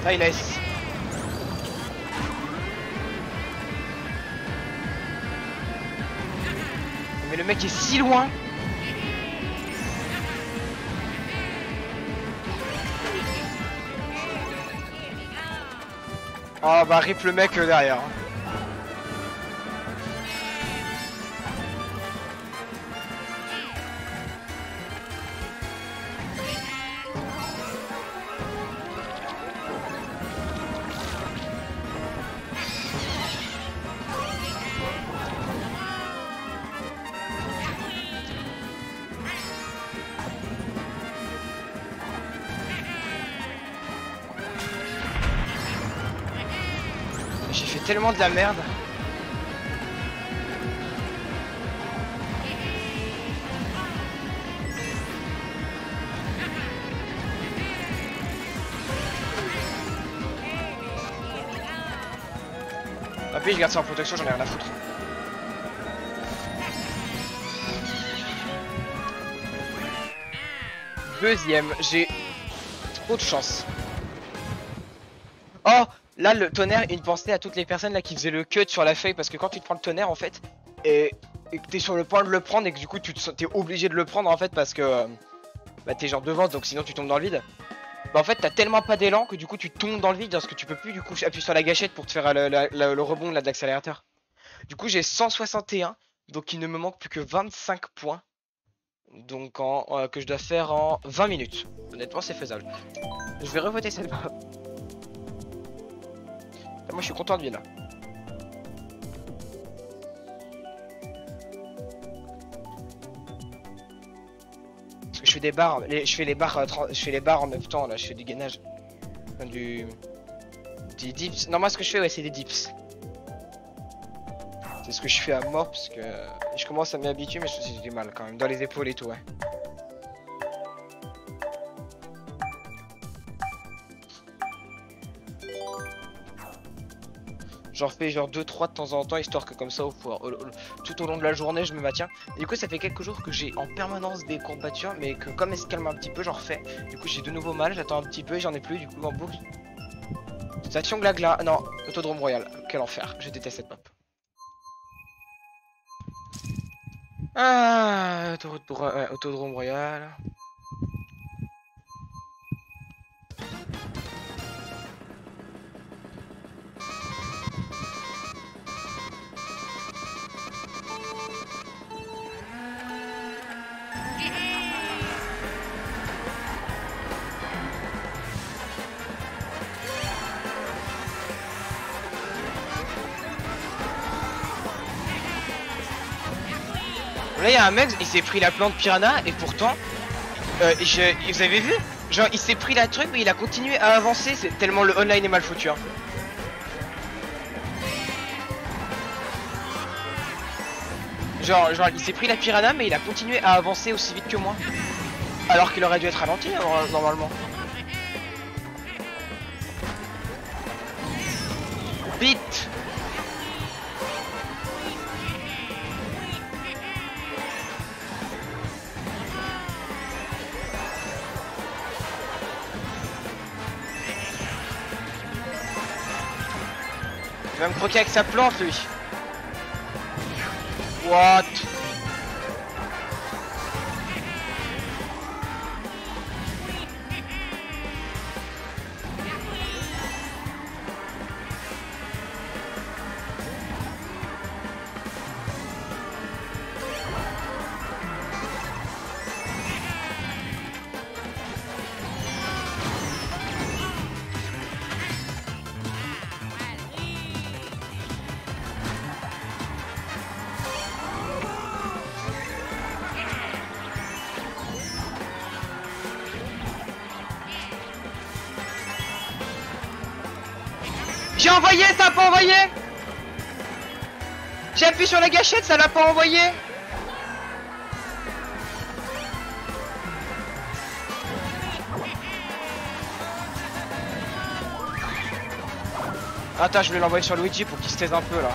Ah, il laisse. Mais le mec est si loin. Oh bah rip le mec derrière. J'ai fait tellement de la merde. Après je garde ça en protection, j'en ai rien à foutre. Deuxième, j'ai trop de chance. Oh, là le tonnerre, une pensée à toutes les personnes là qui faisaient le cut sur la feuille parce que quand tu te prends le tonnerre en fait et que t'es sur le point de le prendre et que du coup t'es obligé de le prendre en fait parce que bah t'es genre devant donc sinon tu tombes dans le vide. Bah en fait t'as tellement pas d'élan que du coup tu tombes dans le vide parce que tu peux plus du coup appuyer sur la gâchette pour te faire le rebond là de l'accélérateur. Du coup j'ai 161 donc il ne me manque plus que 25 points. Donc que je dois faire en 20 minutes. Honnêtement c'est faisable. Je vais revoter cette map. Moi je suis content de lui là. Parce que je fais des barres, je fais les barres en même temps là, je fais du gainage. Enfin, des dips. Non moi ce que je fais ouais c'est des dips. C'est ce que je fais à mort parce que je commence à m'y habituer mais j'ai du mal quand même. Dans les épaules et tout ouais. J'en fais genre 2-3 de temps en temps histoire que comme ça tout au long de la journée je me maintiens. Et du coup ça fait quelques jours que j'ai en permanence des courbatures mais que comme elles se calment un petit peu j'en refais. Du coup j'ai de nouveau mal, j'attends un petit peu et j'en ai plus du coup en boucle. Station Glagla, non, Autodrome Royal, quel enfer, je déteste cette map. Ah, Autodrome Royal. Là, il y a un mec, il s'est pris la plante piranha et pourtant, vous avez vu? Genre, il s'est pris la truc, mais il a continué à avancer. C'est tellement le online est mal foutu. Hein. Genre, il s'est pris la piranha, mais il a continué à avancer aussi vite que moi. Alors qu'il aurait dû être ralenti, normalement. Vite! Il va me croquer avec sa plante, lui. What? J'ai envoyé, ça a pas envoyé. J'ai appuyé sur la gâchette, ça l'a pas envoyé. Attends, je vais l'envoyer sur Luigi pour qu'il se taise un peu là.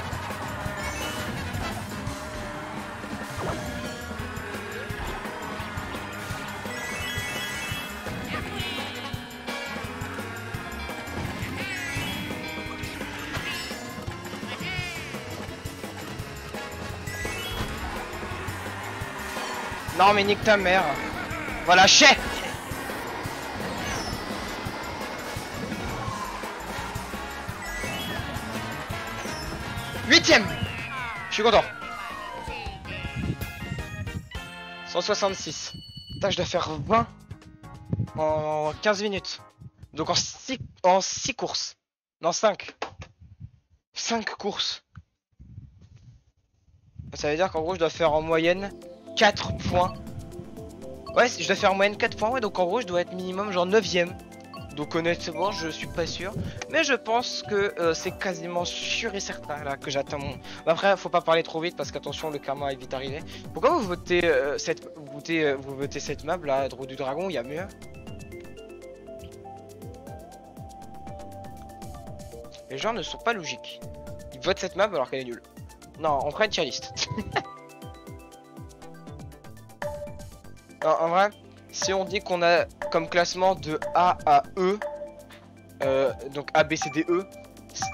Non mais nique ta mère. Voilà, chais. Huitième. Je suis content. 166. Putain, je dois faire 20 en 15 minutes. Donc en 6 courses. Non, 5. 5 courses. Ça veut dire qu'en gros, je dois faire en moyenne 4 points. Ouais, je dois faire en moyenne 4 points. Ouais, donc en gros, je dois être minimum genre 9ème. Donc honnêtement, je suis pas sûr. Mais je pense que c'est quasiment sûr et certain là que j'atteins mon... Après, faut pas parler trop vite parce qu'attention, le karma est vite arrivé. Pourquoi vous votez vous votez cette map là, Drôle du Dragon, il y a mieux. Les gens ne sont pas logiques. Ils votent cette map alors qu'elle est nulle. Non, on prend une tier list. En vrai, si on dit qu'on a comme classement de A à E, donc A, B, C, D, E,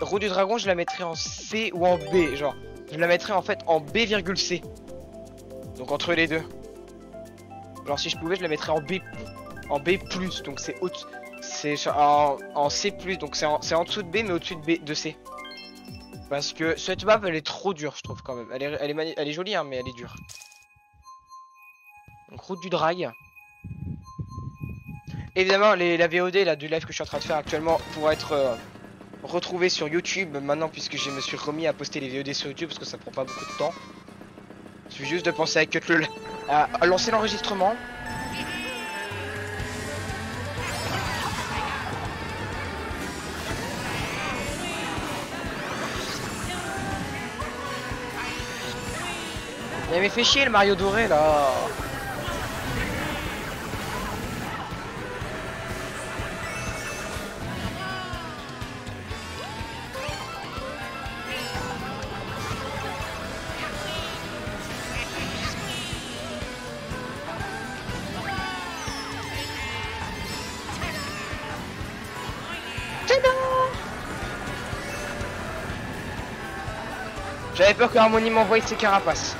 Roue du Dragon, je la mettrais en C ou en B, genre. Je la mettrais en fait en B,C. Donc entre les deux. Alors si je pouvais, je la mettrais en B+, donc c'est en C+, donc c'est en dessous de B, mais au-dessus de C. Parce que cette map, elle est trop dure, je trouve quand même. Elle est jolie, hein, mais elle est dure. Donc route du Drague. Évidemment, la VOD là, du live que je suis en train de faire actuellement pourra être retrouvé sur YouTube maintenant, puisque je me suis remis à poster les VOD sur YouTube parce que ça prend pas beaucoup de temps. Il suffit juste de penser à lancer l'enregistrement. Il m'avait fait chier le Mario doré là. J'avais peur que Harmony m'envoie ses carapaces.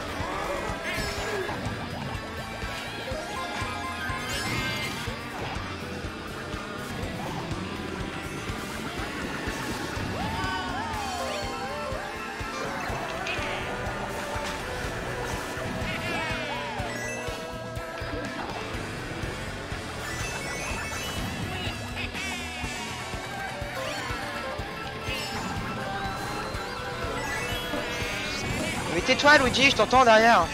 tais-toi Luigi, je t'entends derrière.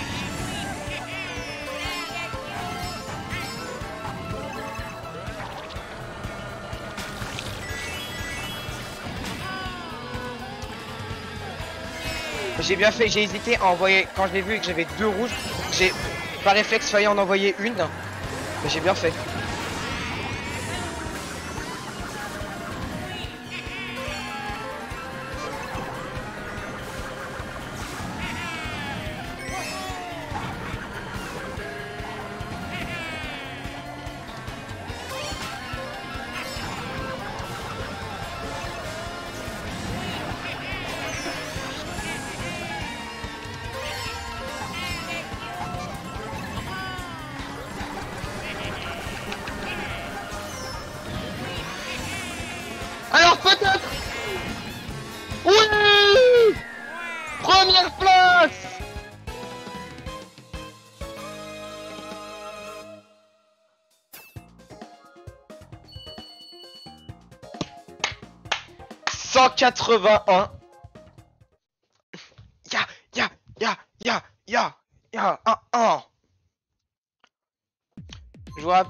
J'ai bien fait, j'ai hésité à envoyer, quand je l'ai vu et que j'avais 2 rouges, j'ai par réflexe failli en envoyer une, mais j'ai bien fait. Alors peut-être. Oui, première place. « 181. Un.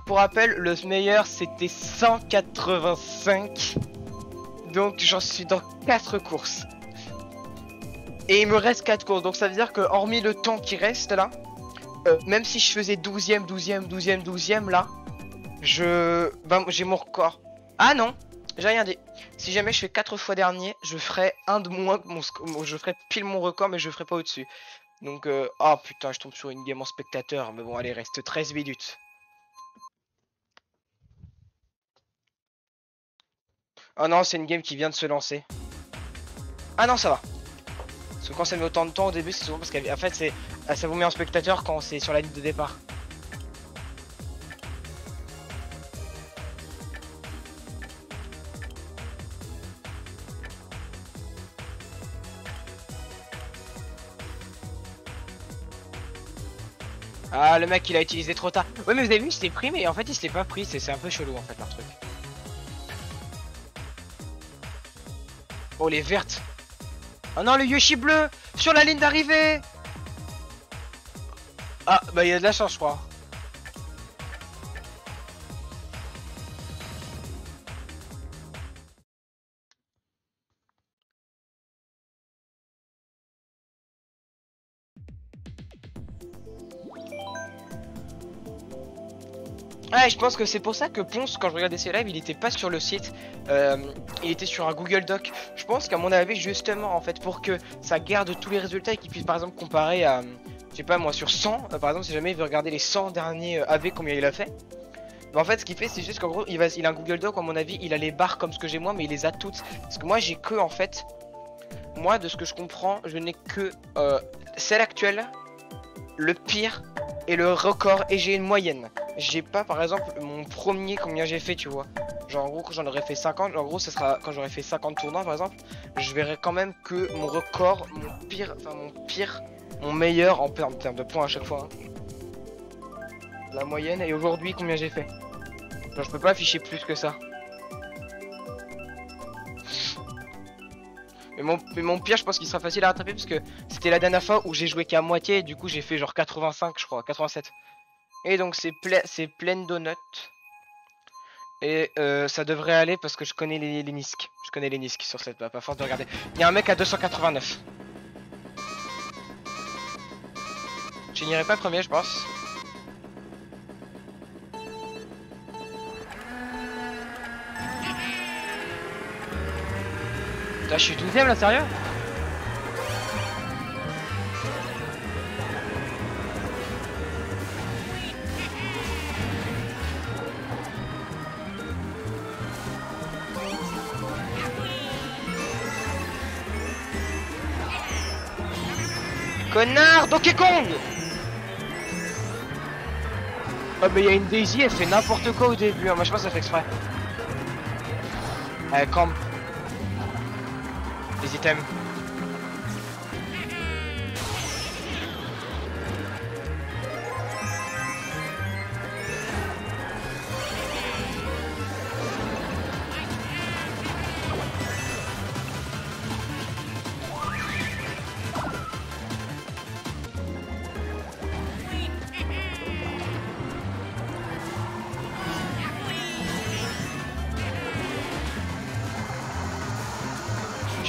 Pour rappel, le meilleur c'était 185. Donc j'en suis dans 4 courses. Et il me reste 4 courses. Donc ça veut dire que hormis le temps qui reste là, même si je faisais 12ème là, j'ai mon record. Ah non, j'ai rien dit. Si jamais je fais 4 fois dernier, je ferai un de moins que je ferai pile mon record, mais je ferai pas au-dessus. Donc oh putain, je tombe sur une game en spectateur. Mais bon, allez, reste 13 minutes. Oh non, c'est une game qui vient de se lancer. Ah non, ça va. Parce que quand ça met autant de temps au début, c'est souvent parce qu'en fait, ça vous met en spectateur quand c'est sur la ligne de départ. Ah, le mec il a utilisé trop tard. Ouais, mais vous avez vu, il s'est pris, mais en fait il s'est pas pris. C'est un peu chelou en fait leur truc. Oh, les vertes. Oh non, le Yoshi bleu sur la ligne d'arrivée. Ah, bah il y a de la chance, je crois. Ouais, je pense que c'est pour ça que Ponce, quand je regardais ses lives, il était pas sur le site, il était sur un Google Doc. Je pense qu'à mon avis, justement, en fait, pour que ça garde tous les résultats et qu'il puisse par exemple comparer à, je sais pas moi, sur 100, par exemple, si jamais il veut regarder les 100 derniers AV, combien il a fait. Mais en fait, ce qu'il fait, c'est juste qu'en gros, il a un Google Doc, à mon avis, il a les barres comme ce que j'ai moi, mais il les a toutes. Parce que moi, j'ai que, en fait, moi, de ce que je comprends, je n'ai que celle actuelle, le pire et le record, et j'ai une moyenne. J'ai pas par exemple mon premier combien j'ai fait, tu vois. Genre en gros quand j'en aurais fait 50, en gros ce sera quand j'aurais fait 50 tournois par exemple, je verrai quand même que mon record, mon meilleur en termes de points à chaque fois, hein. La moyenne, et aujourd'hui combien j'ai fait. Genre je peux pas afficher plus que ça. Mais mon pire, je pense qu'il sera facile à rattraper parce que c'était la dernière fois où j'ai joué qu'à moitié et du coup j'ai fait genre 85 je crois, 87. Et donc c'est pleine donut. Et ça devrait aller parce que je connais les nisques. Je connais les nisques sur cette map, à force de regarder. Il y a un mec à 289. Je n'irai pas premier, je pense. Putain, je suis 12ème là, sérieux? Connard, Donkey Kong! Oh mais il y a une Daisy, elle fait n'importe quoi au début, hein. Moi je pense qu'elle fait exprès. Elle campe. Les items.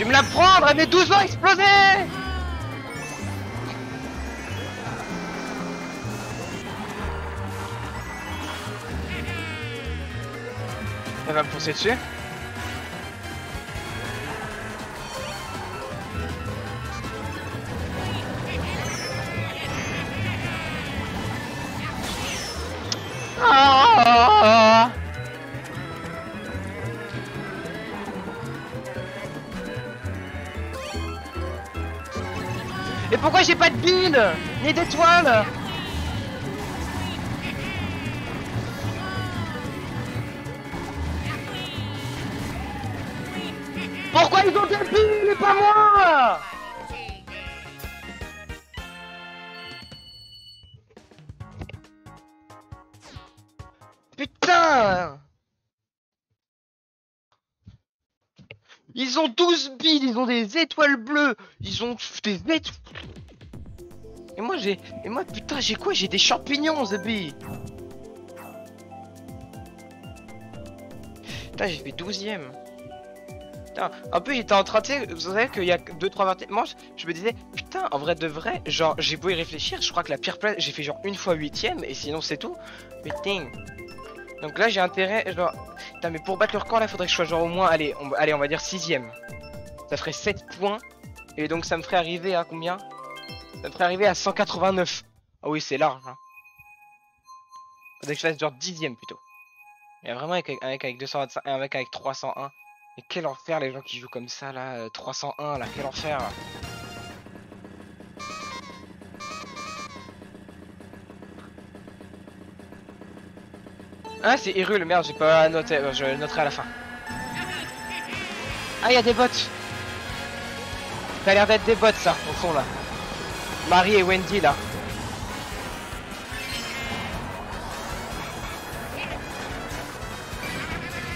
Je vais me la prendre, elle met 12 ans à exploser. Elle va me foncer dessus. Ah! Et pourquoi j'ai pas de billes ni d'étoiles? Pourquoi ils ont des billes et pas moi? Putain! Ils ont 12 billes, ils ont des étoiles bleues, ils ont des étoiles. Et moi putain j'ai quoi? J'ai des champignons The Bee. Putain j'ai fait 12ème. Putain, en plus j'étais en train de, tu sais, vous savez qu'il y a 2-3 manches, je me disais, putain, en vrai de vrai, genre, j'ai beau y réfléchir, je crois que la pire place, j'ai fait genre une fois 8ème, et sinon c'est tout. Putain. Donc là j'ai intérêt, genre, putain, mais pour battre le record là, faudrait que je sois genre au moins, allez, on va dire 6ème. Ça ferait 7 points, et donc ça me ferait arriver à combien? Ça me ferait arriver à 189. Ah oui, c'est large, hein. Faudrait que je fasse genre 10ème plutôt. Il y a vraiment un mec avec 225 et un mec avec 301. Et quel enfer les gens qui jouent comme ça là, 301 là, quel enfer. Ah c'est Hyrule, merde j'ai pas noté, je noterai à la fin. Ah il y a des bots. Ça a l'air d'être des bots ça, au fond là. Marie et Wendy là.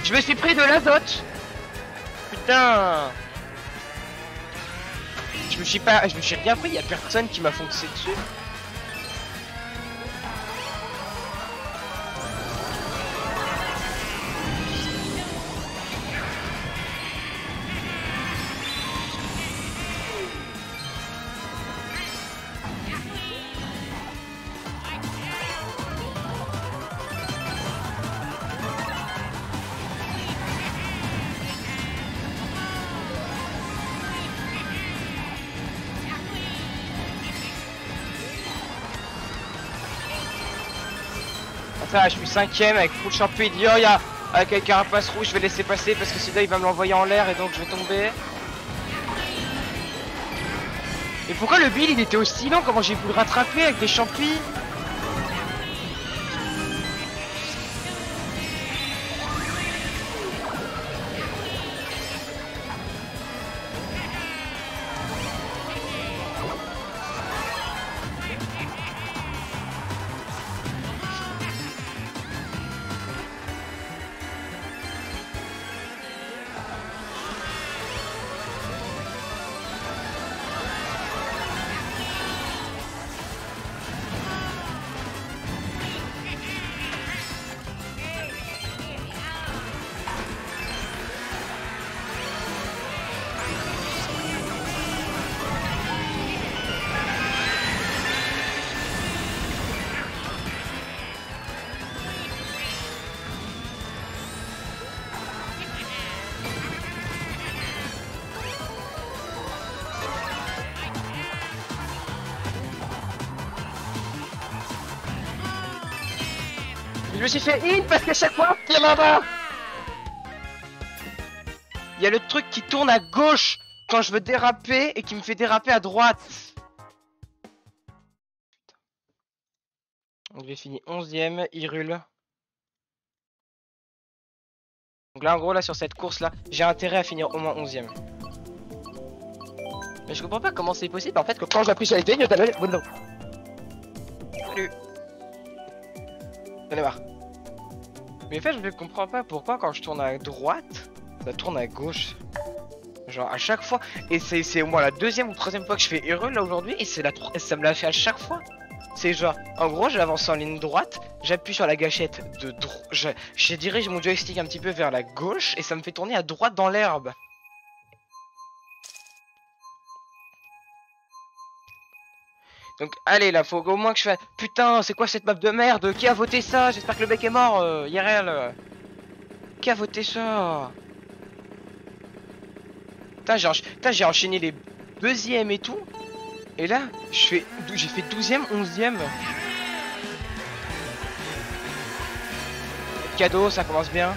Je me suis pris de l'azote. Putain. Je me suis rien pris, y a personne qui m'a foncé dessus. Ça, je suis 5ème avec full champion Yoya avec un carapace rouge, je vais laisser passer parce que sinon il va me l'envoyer en l'air et donc je vais tomber. Et pourquoi le Bill il était aussi lent? Comment j'ai pu le rattraper avec des champions? Je me suis fait in parce qu'à chaque fois qu'il y a là-bas, il y a le truc qui tourne à gauche quand je veux déraper et qui me fait déraper à droite. Donc j'ai fini 11ème, Hyrule. Donc là en gros là sur cette course là, j'ai intérêt à finir au moins 11ème. Mais je comprends pas comment c'est possible en fait que quand j'appuie sur les lignes, t'as le... Salut. J'en ai marre. Mais en fait je ne comprends pas pourquoi quand je tourne à droite, ça tourne à gauche. Genre à chaque fois. Et c'est au moins la 2ème ou 3ème fois que je fais Hyrule là aujourd'hui. Et ça me l'a fait à chaque fois. C'est genre, en gros j'avance en ligne droite, j'appuie sur la gâchette de droite, je dirige mon joystick un petit peu vers la gauche et ça me fait tourner à droite dans l'herbe. Donc allez là, faut au moins que je fasse... Putain, c'est quoi cette map de merde? Qui a voté ça? J'espère que le mec est mort, IRL. Qui a voté ça? Putain, j'ai enchaîné les deuxièmes et tout. Et là, j'ai fait 12ème, 11ème. Cadeau, ça commence bien.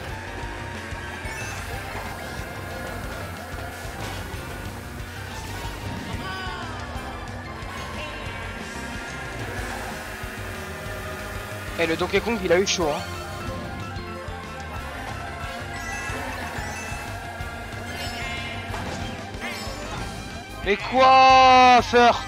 Et le Donkey Kong, il a eu chaud, hein. Mais quoi, Feur?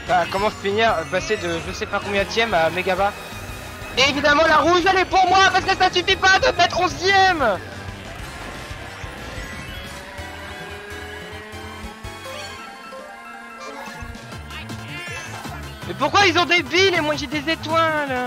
Bah, comment finir, passer de je sais pas combien tième à Megaba. Et évidemment la rouge elle est pour moi parce que ça suffit pas de mettre 11ème. Mais pourquoi ils ont des billes et moi j'ai des étoiles?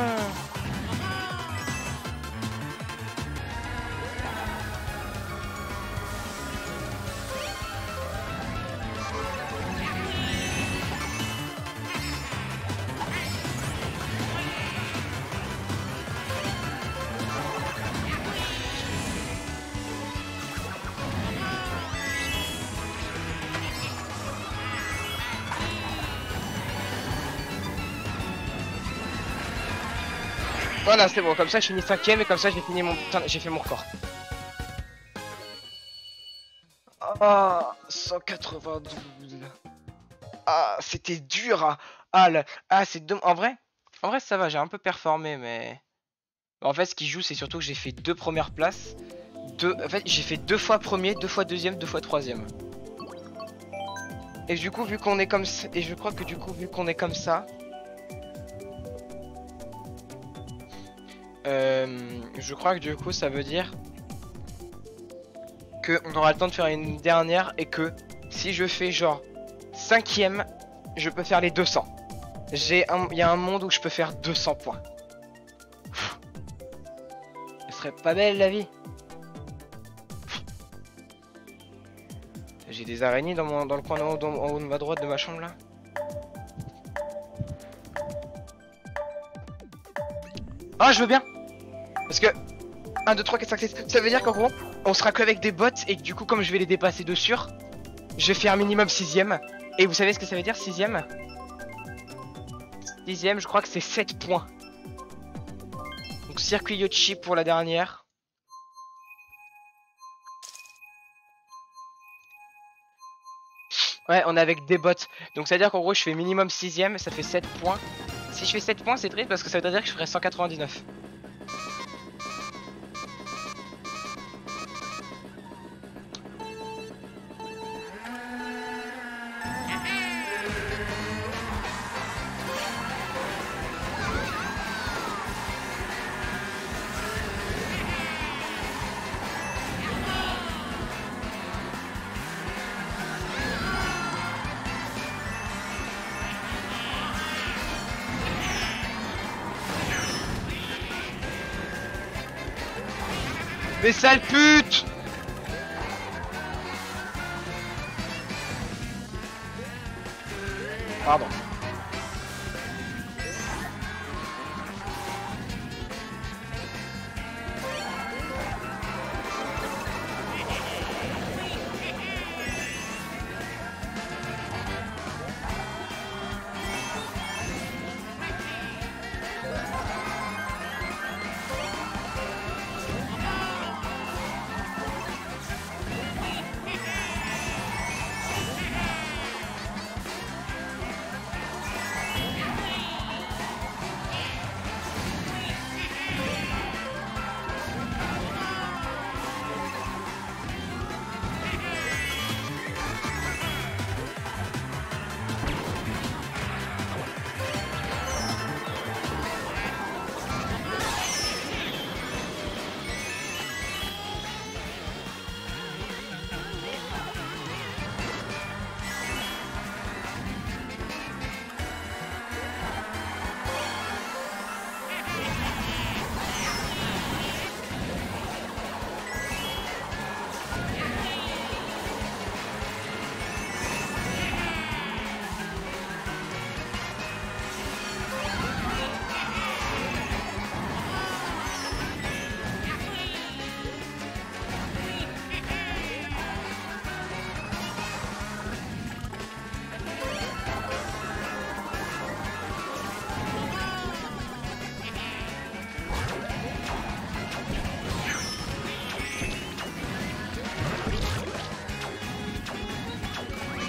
Voilà, c'est bon, comme ça je finis 5ème et comme ça j'ai fini mon... Putain, j'ai fait mon record. Ah, 192. Ah, c'était dur. Ah, c'est dommage. En vrai, ça va, j'ai un peu performé, mais... En fait, ce qui joue, c'est surtout que j'ai fait 2 premières places. En fait, j'ai fait 2 fois premier, 2 fois deuxième, 2 fois troisième. Et du coup, vu qu'on est comme ça... Et je crois que du coup, vu qu'on est comme ça... je crois que du coup ça veut dire que on aura le temps de faire une dernière et que si je fais genre 5ème, je peux faire les 200. Il y a un monde où je peux faire 200 points. Ce serait pas belle la vie. J'ai des araignées dans le coin en haut de ma droite de ma chambre là. Ah, je veux bien. Parce que 1, 2, 3, 4, 5, 6, ça veut dire qu'en gros, on sera qu'avec des bots et que du coup, comme je vais les dépasser de sûr, je fais un minimum 6ème. Et vous savez ce que ça veut dire 6ème? 6ème, je crois que c'est 7 points. Donc circuit Yoshi pour la dernière. Ouais, on est avec des bots. Donc ça veut dire qu'en gros, je fais minimum 6ème, ça fait 7 points. Si je fais 7 points, c'est triste parce que ça veut dire que je ferai 199. Mais sale pute! Pardon.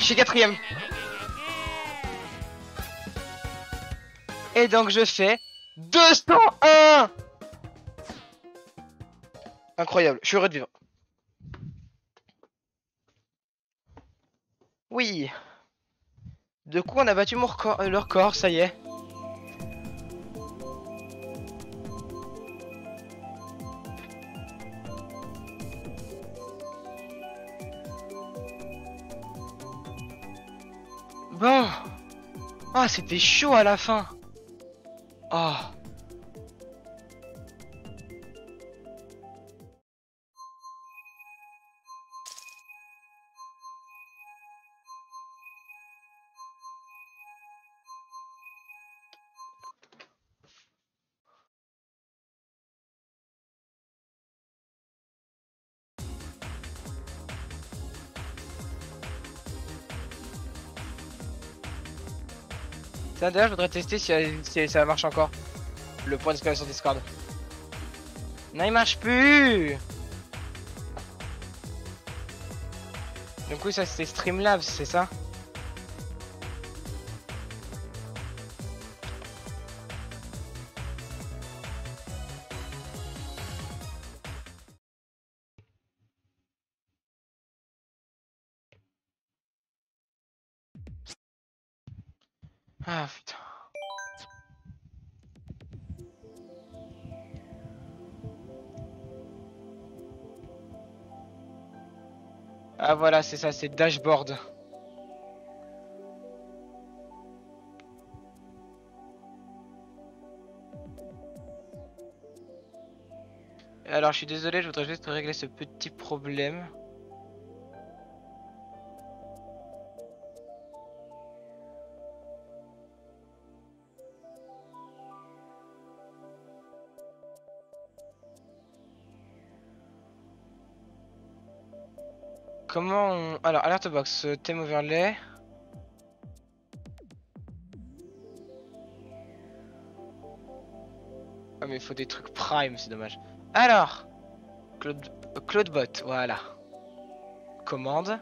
Je suis quatrième. Et donc je fais 201. Incroyable, je suis heureux de vivre. Oui. De coup on a battu leur corps, ça y est. Bon. Ah, c'était chaud à la fin. Ah. Ça d'ailleurs je voudrais tester si ça marche encore. Le point d'exclamation Discord. Non il marche plus. Du coup ça c'était Streamlabs, c'est ça? Ah putain. Ah voilà c'est ça, c'est dashboard. Alors je suis désolé, je voudrais juste régler ce petit problème. Comment on... Alors alert box, thème overlay. Ah mais il faut des trucs prime, c'est dommage. Alors Cloudbot, voilà. Commande.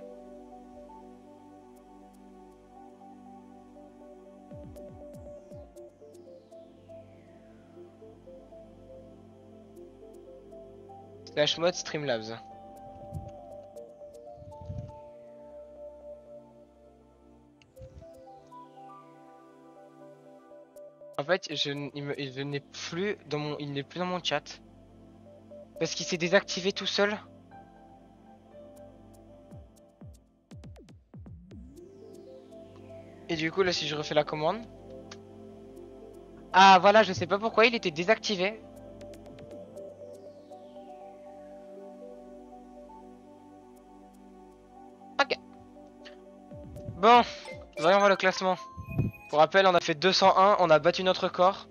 Slash mode Streamlabs. En fait, je n'ai plus dans mon, il n'est plus dans mon chat parce qu'il s'est désactivé tout seul. Et du coup, là, si je refais la commande, ah voilà, je sais pas pourquoi il était désactivé. Ok. Bon, voyons voir le classement. Pour rappel, on a fait 201, on a battu notre record.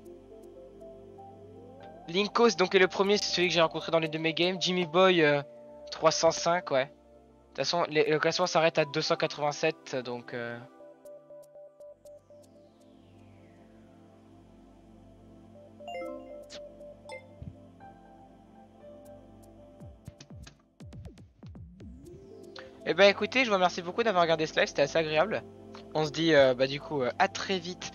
Linkos, donc est le premier, c'est celui que j'ai rencontré dans les deux mes games. Jimmy Boy, 305, ouais. De toute façon, le classement s'arrête à 287, donc... Eh ben écoutez, je vous remercie beaucoup d'avoir regardé ce live, c'était assez agréable. On se dit bah du coup à très vite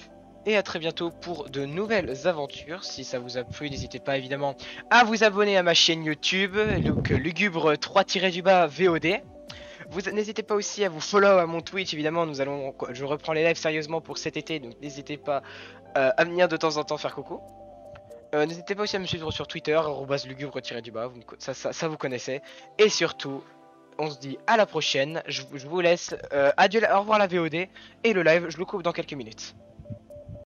et à très bientôt pour de nouvelles aventures. Si ça vous a plu, n'hésitez pas évidemment à vous abonner à ma chaîne YouTube, donc lugubre 3-du-bas VOD. Vous n'hésitez pas aussi à vous follow à mon Twitch, évidemment, je reprends les lives sérieusement pour cet été, donc n'hésitez pas à venir de temps en temps faire coucou. N'hésitez pas aussi à me suivre sur Twitter, lugubre-du-bas, ça vous connaissez. Et surtout, on se dit à la prochaine, je vous laisse, adieu, au revoir la VOD, et le live, je le coupe dans quelques minutes.